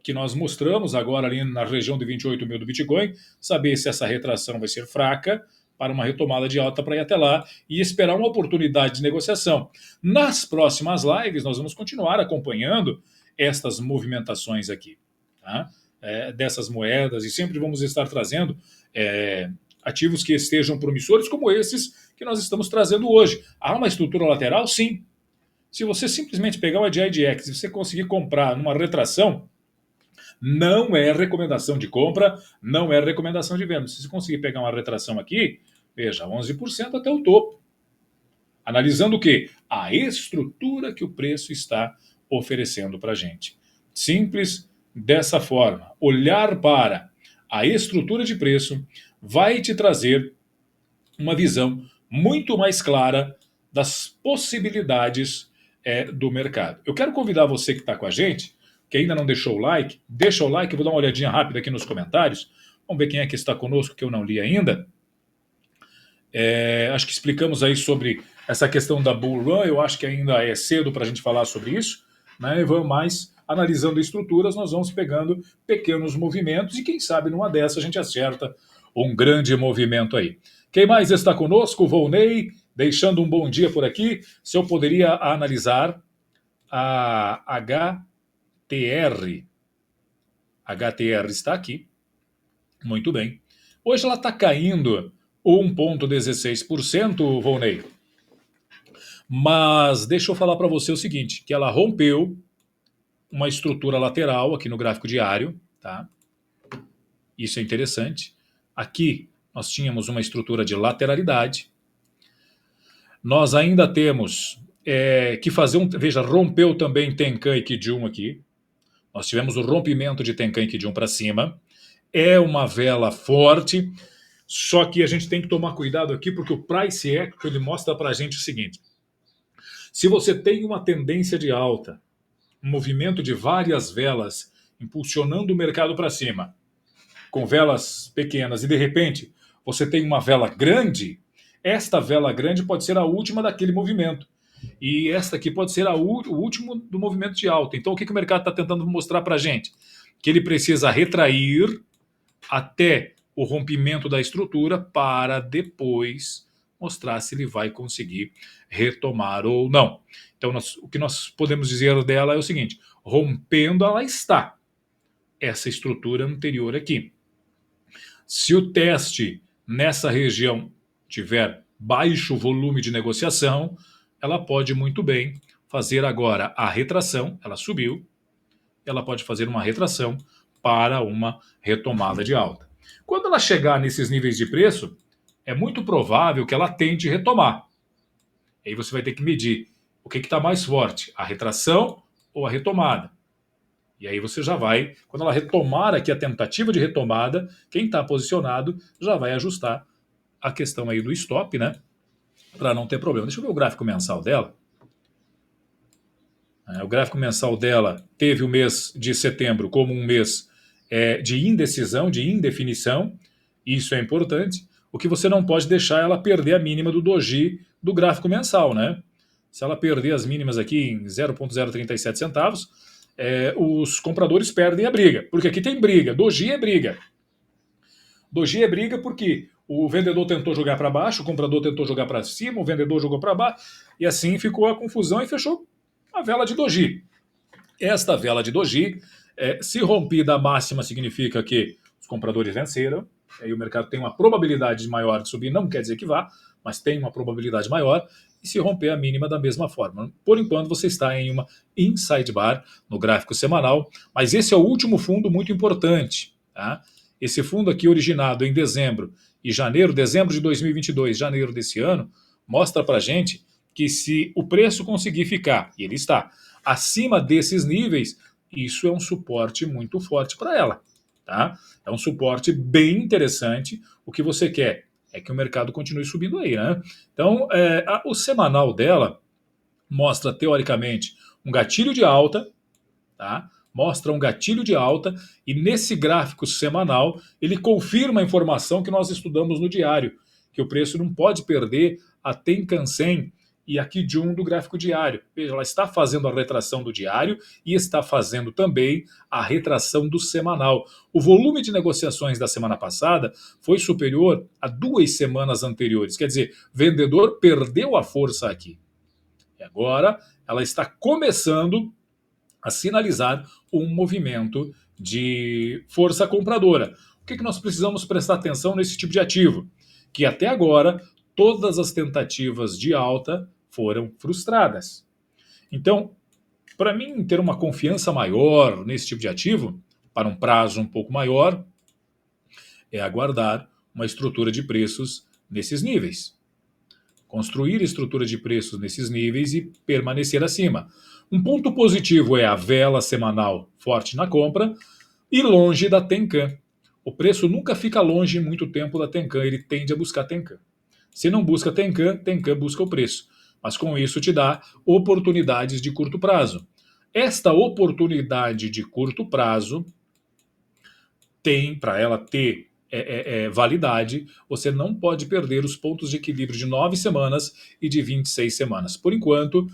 que nós mostramos agora ali na região de 28 mil do Bitcoin, saber se essa retração vai ser fraca para uma retomada de alta para ir até lá e esperar uma oportunidade de negociação. Nas próximas lives nós vamos continuar acompanhando estas movimentações aqui, tá? Dessas moedas, e sempre vamos estar trazendo ativos que estejam promissores como esses que nós estamos trazendo hoje. Há uma estrutura lateral? Sim. Se você simplesmente pegar uma de IDX e você conseguir comprar numa retração, não é recomendação de compra, não é recomendação de venda. Se você conseguir pegar uma retração aqui, veja, 11% até o topo. Analisando o quê? A estrutura que o preço está oferecendo para a gente. Simples dessa forma. Olhar para a estrutura de preço vai te trazer uma visão muito mais clara das possibilidades do mercado. Eu quero convidar você que está com a gente, que ainda não deixou o like, deixa o like, eu vou dar uma olhadinha rápida aqui nos comentários. Vamos ver quem é que está conosco, que eu não li ainda. Acho que explicamos aí sobre essa questão da Bull Run, eu acho que ainda é cedo para a gente falar sobre isso, né? E vamos mais analisando estruturas, nós vamos pegando pequenos movimentos e quem sabe numa dessas a gente acerta um grande movimento aí. Quem mais está conosco? Volney, deixando um bom dia por aqui. Se eu poderia analisar a HTR. HTR está aqui. Muito bem. Hoje ela está caindo 1,16%, Volney. Mas deixa eu falar para você o seguinte, que ela rompeu uma estrutura lateral aqui no gráfico diário, tá? Isso é interessante. Aqui nós tínhamos uma estrutura de lateralidade. Nós ainda temos que fazer veja, rompeu também Tenkan e Kijun aqui. Nós tivemos o rompimento de Tenkan e Kijun para cima. É uma vela forte, só que a gente tem que tomar cuidado aqui, porque o Price Action ele mostra para a gente o seguinte. Se você tem uma tendência de alta, um movimento de várias velas impulsionando o mercado para cima, com velas pequenas, e de repente você tem uma vela grande, esta vela grande pode ser a última daquele movimento. E esta aqui pode ser o último do movimento de alta. Então o que o mercado está tentando mostrar para a gente? Que ele precisa retrair até o rompimento da estrutura para depois mostrar se ele vai conseguir retomar ou não. Então o que nós podemos dizer dela é o seguinte, rompendo ela está, essa estrutura anterior aqui. Se o teste nessa região tiver baixo volume de negociação, ela pode muito bem fazer agora a retração, ela subiu, ela pode fazer uma retração para uma retomada de alta. Quando ela chegar nesses níveis de preço, é muito provável que ela tente retomar. Aí você vai ter que medir o que está mais forte, a retração ou a retomada. E aí você já vai, quando ela retomar aqui a tentativa de retomada, quem está posicionado já vai ajustar a questão aí do stop, né? Para não ter problema. Deixa eu ver o gráfico mensal dela. O gráfico mensal dela teve o mês de setembro como um mês de indecisão, de indefinição. Isso é importante. O que você não pode deixar é ela perder a mínima do doji do gráfico mensal, né? Se ela perder as mínimas aqui em 0,037 centavos, os compradores perdem a briga. Porque aqui tem briga, doji é briga. Doji é briga porque o vendedor tentou jogar para baixo, o comprador tentou jogar para cima, o vendedor jogou para baixo, e assim ficou a confusão e fechou a vela de doji. Esta vela de doji, se rompida a máxima, significa que os compradores venceram, aí o mercado tem uma probabilidade maior de subir, não quer dizer que vá, mas tem uma probabilidade maior, e se romper a mínima da mesma forma. Por enquanto você está em uma inside bar no gráfico semanal, mas esse é o último fundo muito importante. Tá? Esse fundo aqui originado em dezembro e janeiro, dezembro de 2022, janeiro desse ano, mostra para gente que se o preço conseguir ficar, e ele está, acima desses níveis, isso é um suporte muito forte para ela. Tá? É um suporte bem interessante. O que você quer é que o mercado continue subindo aí. Né? Então, o semanal dela mostra, teoricamente, um gatilho de alta, tá? Mostra um gatilho de alta, e nesse gráfico semanal ele confirma a informação que nós estudamos no diário, que o preço não pode perder a Tenkan-sen e a Kijun do gráfico diário. Veja, ela está fazendo a retração do diário e está fazendo também a retração do semanal. O volume de negociações da semana passada foi superior a 2 semanas anteriores. Quer dizer, vendedor perdeu a força aqui. E agora ela está começando a sinalizar um movimento de força compradora. O que nós precisamos prestar atenção nesse tipo de ativo? Que até agora todas as tentativas de alta foram frustradas. Então, para mim ter uma confiança maior nesse tipo de ativo, para um prazo um pouco maior, é aguardar uma estrutura de preços nesses níveis. Construir estrutura de preços nesses níveis e permanecer acima. Um ponto positivo é a vela semanal forte na compra e longe da Tenkan. O preço nunca fica longe muito tempo da Tenkan, ele tende a buscar Tenkan. Se não busca Tenkan, Tenkan busca o preço. Mas com isso te dá oportunidades de curto prazo. Esta oportunidade de curto prazo tem, para ela ter validade, você não pode perder os pontos de equilíbrio de 9 semanas e de 26 semanas. Por enquanto,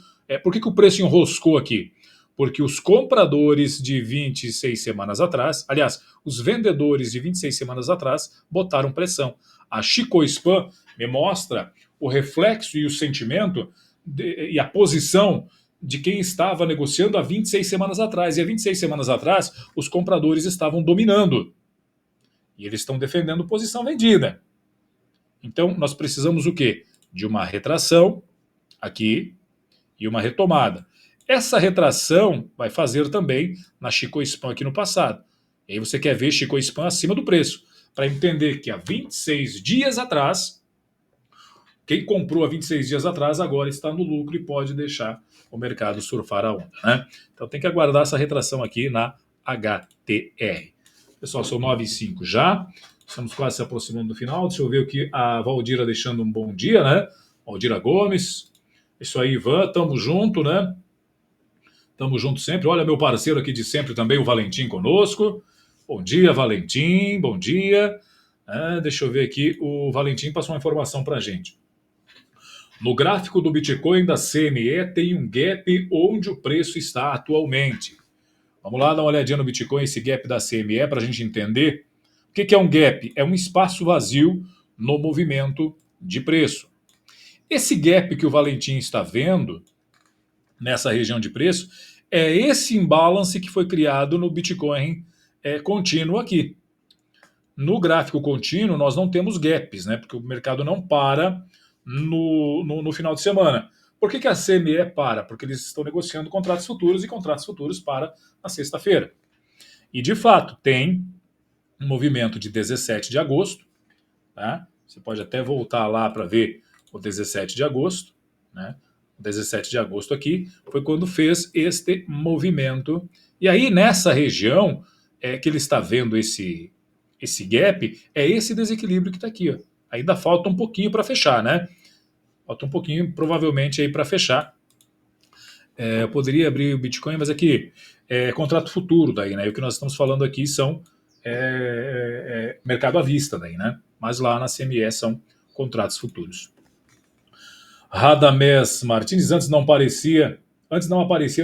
por que o preço enroscou aqui? Porque os compradores de 26 semanas atrás, aliás, os vendedores de 26 semanas atrás, botaram pressão. A Chico Spam me mostra o reflexo e o sentimento e a posição de quem estava negociando há 26 semanas atrás. E há 26 semanas atrás, os compradores estavam dominando. E eles estão defendendo posição vendida. Então, nós precisamos o quê? De uma retração aqui e uma retomada. Essa retração vai fazer também na Chico Spam aqui no passado. E aí você quer ver Chico Spam acima do preço, para entender que há 26 dias atrás, quem comprou há 26 dias atrás agora está no lucro e pode deixar o mercado surfar a onda. Né? Então tem que aguardar essa retração aqui na HTR. Pessoal, são 9h05 já. Estamos quase se aproximando do final. Deixa eu ver aqui a Valdira deixando um bom dia, né? Valdira Gomes. Isso aí, Ivan. Tamo junto, né? Tamo junto sempre. Olha, meu parceiro aqui de sempre também, o Valentim conosco. Bom dia, Valentim. Bom dia. Deixa eu ver aqui. O Valentim passou uma informação pra gente. No gráfico do Bitcoin da CME tem um gap onde o preço está atualmente. Vamos lá dar uma olhadinha no Bitcoin, esse gap da CME, para a gente entender. O que é um gap? É um espaço vazio no movimento de preço. Esse gap que o Valentim está vendo, nessa região de preço, é esse imbalance que foi criado no Bitcoin contínuo aqui. No gráfico contínuo, nós não temos gaps, né? Porque o mercado não para no final de semana. Por que a CME para? Porque eles estão negociando contratos futuros e contratos futuros para na sexta-feira. E, de fato, tem um movimento de 17 de agosto. Tá? Você pode até voltar lá para ver o 17 de agosto. Né? O 17 de agosto aqui foi quando fez este movimento. E aí, nessa região que ele está vendo esse gap, é esse desequilíbrio que está aqui. Ó. Ainda falta um pouquinho para fechar, né? Falta um pouquinho, provavelmente, aí para fechar. Eu poderia abrir o Bitcoin, mas aqui é contrato futuro daí, né? E o que nós estamos falando aqui são mercado à vista daí, né? Mas lá na CME são contratos futuros. Radamés Martins, antes não aparecia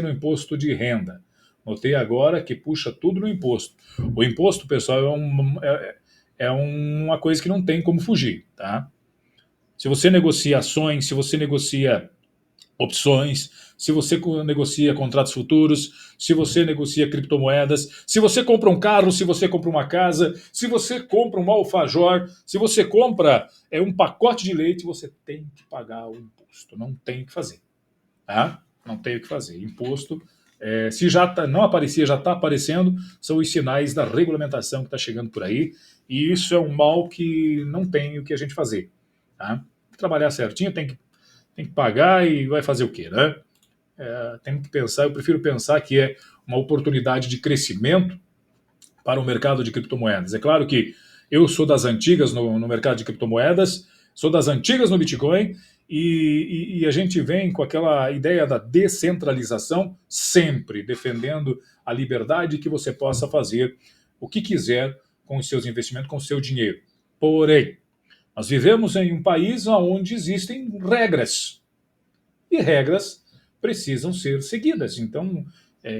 no imposto de renda. Notei agora que puxa tudo no imposto. O imposto, pessoal, é uma coisa que não tem como fugir, tá? Se você negocia ações, se você negocia opções, se você negocia contratos futuros, se você negocia criptomoedas, se você compra um carro, se você compra uma casa, se você compra um alfajor, se você compra um pacote de leite, você tem que pagar o imposto. Não tem o que fazer, tá? Não tem o que fazer. Imposto, se já não aparecia, já está aparecendo, são os sinais da regulamentação que está chegando por aí, e isso é um mal que não tem o que a gente fazer, tá? Trabalhar certinho, tem que pagar e vai fazer o quê, né? Tem que pensar, eu prefiro pensar que é uma oportunidade de crescimento para o mercado de criptomoedas. É claro que eu sou das antigas no mercado de criptomoedas, sou das antigas no Bitcoin, e a gente vem com aquela ideia da descentralização, sempre defendendo a liberdade que você possa fazer o que quiser com os seus investimentos, com o seu dinheiro. Porém, nós vivemos em um país onde existem regras, e regras precisam ser seguidas. Então,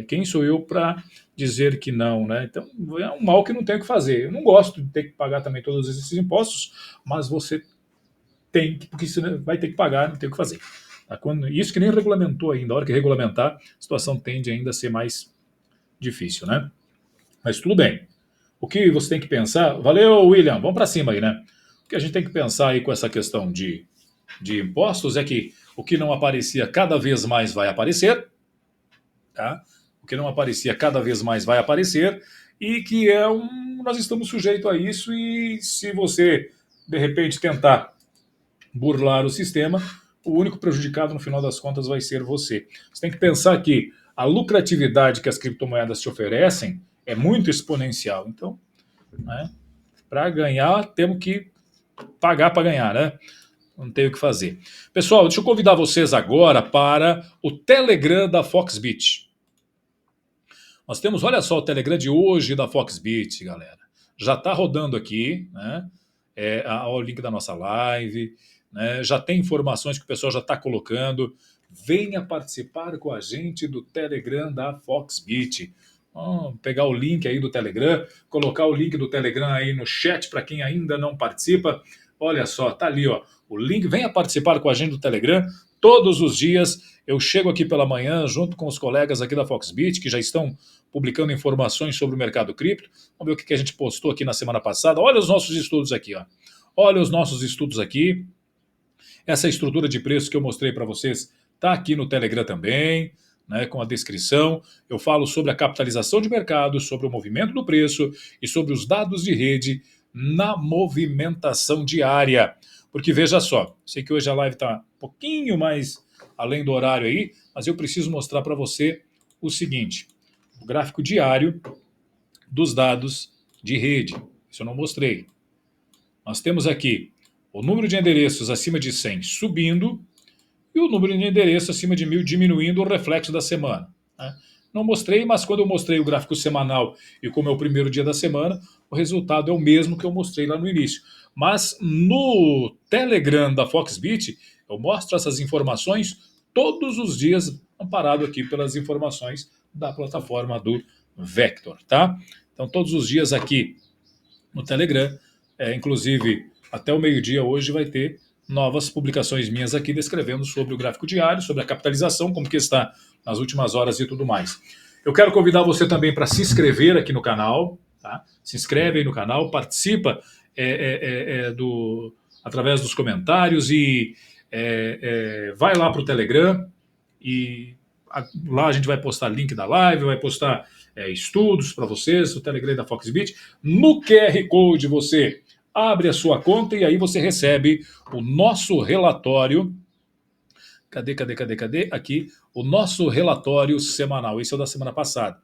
quem sou eu para dizer que não, né? Então, é um mal que não tem o que fazer. Eu não gosto de ter que pagar também todos esses impostos, mas você tem que, porque você vai ter que pagar, não tem o que fazer. Tá? Isso que nem regulamentou ainda. A hora que regulamentar, a situação tende ainda a ser mais difícil, né? Mas tudo bem. O que você tem que pensar... Valeu, William. Vamos para cima aí, né? O que a gente tem que pensar aí com essa questão de impostos é que o que não aparecia cada vez mais vai aparecer, tá? O que não aparecia cada vez mais vai aparecer, e que nós estamos sujeitos a isso, e se você, de repente, tentar burlar o sistema, o único prejudicado no final das contas vai ser você. Você tem que pensar que a lucratividade que as criptomoedas te oferecem é muito exponencial. Então, né, para ganhar, temos que pagar para ganhar, né? Não tem o que fazer. Pessoal, deixa eu convidar vocês agora para o Telegram da Foxbit. Nós temos, olha só, o Telegram de hoje da Foxbit, galera. Já está rodando aqui, né? Olha o link da nossa live, né? Já tem informações que o pessoal já está colocando. Venha participar com a gente do Telegram da Foxbit. Vamos pegar o link aí do Telegram, colocar o link do Telegram aí no chat para quem ainda não participa. Olha só, tá ali, ó, o link. Venha participar com a gente do Telegram. Todos os dias eu chego aqui pela manhã junto com os colegas aqui da Foxbit, que já estão publicando informações sobre o mercado cripto. Vamos ver o que a gente postou aqui na semana passada. Olha os nossos estudos aqui, ó. Olha os nossos estudos aqui. Essa estrutura de preços que eu mostrei para vocês está aqui no Telegram também, né, com a descrição. Eu falo sobre a capitalização de mercado, sobre o movimento do preço e sobre os dados de rede na movimentação diária. Porque veja só, sei que hoje a live está um pouquinho mais além do horário aí, mas eu preciso mostrar para você o seguinte: o gráfico diário dos dados de rede. Isso eu não mostrei. Nós temos aqui o número de endereços acima de 100 subindo e o número de endereços acima de 1.000 diminuindo, o reflexo da semana, né? Não mostrei, mas quando eu mostrei o gráfico semanal e como é o primeiro dia da semana, o resultado é o mesmo que eu mostrei lá no início. Mas no Telegram da Foxbit, eu mostro essas informações todos os dias, amparado aqui pelas informações da plataforma do Vector, tá? Então, todos os dias aqui no Telegram, inclusive até o meio-dia hoje vai ter novas publicações minhas aqui descrevendo sobre o gráfico diário, sobre a capitalização, como que está nas últimas horas e tudo mais. Eu quero convidar você também para se inscrever aqui no canal, tá? Se inscreve aí no canal, participa através dos comentários e vai lá para o Telegram e lá a gente vai postar link da live, vai postar estudos para vocês, o Telegram da Foxbit. No QR Code você abre a sua conta e aí você recebe o nosso relatório. Cadê? Aqui, o nosso relatório semanal. Esse é o da semana passada.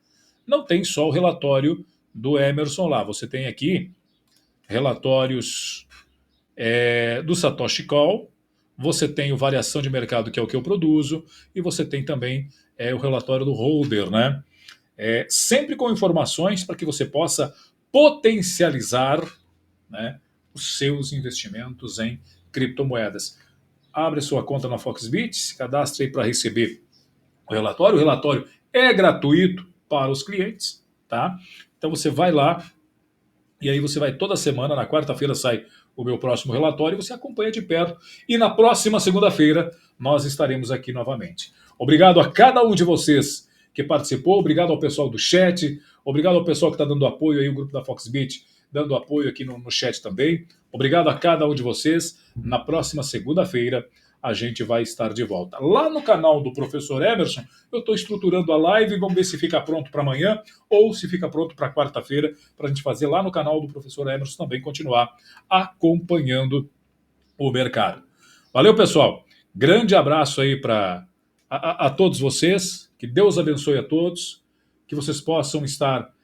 Não tem só o relatório do Emerson lá. Você tem aqui relatórios do Satoshi Call, você tem o variação de mercado, que é o que eu produzo, e você tem também o relatório do holder, né? Sempre com informações para que você possa potencializar, né, os seus investimentos em criptomoedas. Abre a sua conta na Foxbit, se cadastre aí para receber o relatório. O relatório é gratuito para os clientes, tá? Então você vai lá e aí você vai toda semana, na quarta-feira sai o meu próximo relatório e você acompanha de perto. E na próxima segunda-feira nós estaremos aqui novamente. Obrigado a cada um de vocês que participou, obrigado ao pessoal do chat, obrigado ao pessoal que está dando apoio aí, o grupo da Foxbit dando apoio aqui no chat também. Obrigado a cada um de vocês. Na próxima segunda-feira a gente vai estar de volta. Lá no canal do Professor Emerson, eu estou estruturando a live, vamos ver se fica pronto para amanhã ou se fica pronto para quarta-feira, para a gente fazer lá no canal do Professor Emerson também, continuar acompanhando o mercado. Valeu, pessoal. Grande abraço aí para a todos vocês. Que Deus abençoe a todos. Que vocês possam estar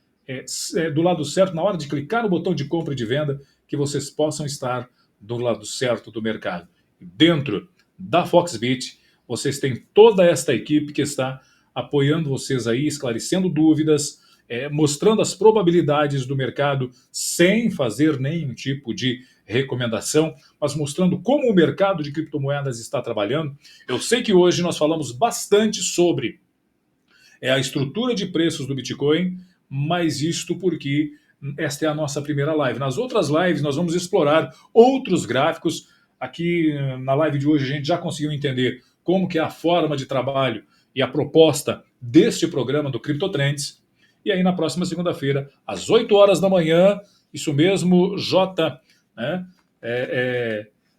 do lado certo, na hora de clicar no botão de compra e de venda, que vocês possam estar do lado certo do mercado. Dentro da Foxbit, vocês têm toda esta equipe que está apoiando vocês aí, esclarecendo dúvidas, mostrando as probabilidades do mercado sem fazer nenhum tipo de recomendação, mas mostrando como o mercado de criptomoedas está trabalhando. Eu sei que hoje nós falamos bastante sobre a estrutura de preços do Bitcoin, mas isto porque esta é a nossa primeira live. Nas outras lives nós vamos explorar outros gráficos. Aqui na live de hoje a gente já conseguiu entender como que é a forma de trabalho e a proposta deste programa do CryptoTrends. E aí na próxima segunda-feira, às 8 horas da manhã, isso mesmo, J, né?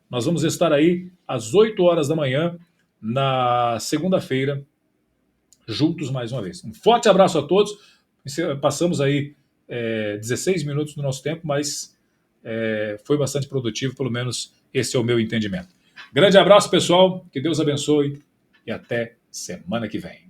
Nós vamos estar aí às 8 horas da manhã, na segunda-feira, juntos mais uma vez. Um forte abraço a todos. Passamos aí 16 minutos do nosso tempo, mas foi bastante produtivo, pelo menos esse é o meu entendimento. Grande abraço, pessoal, que Deus abençoe e até semana que vem.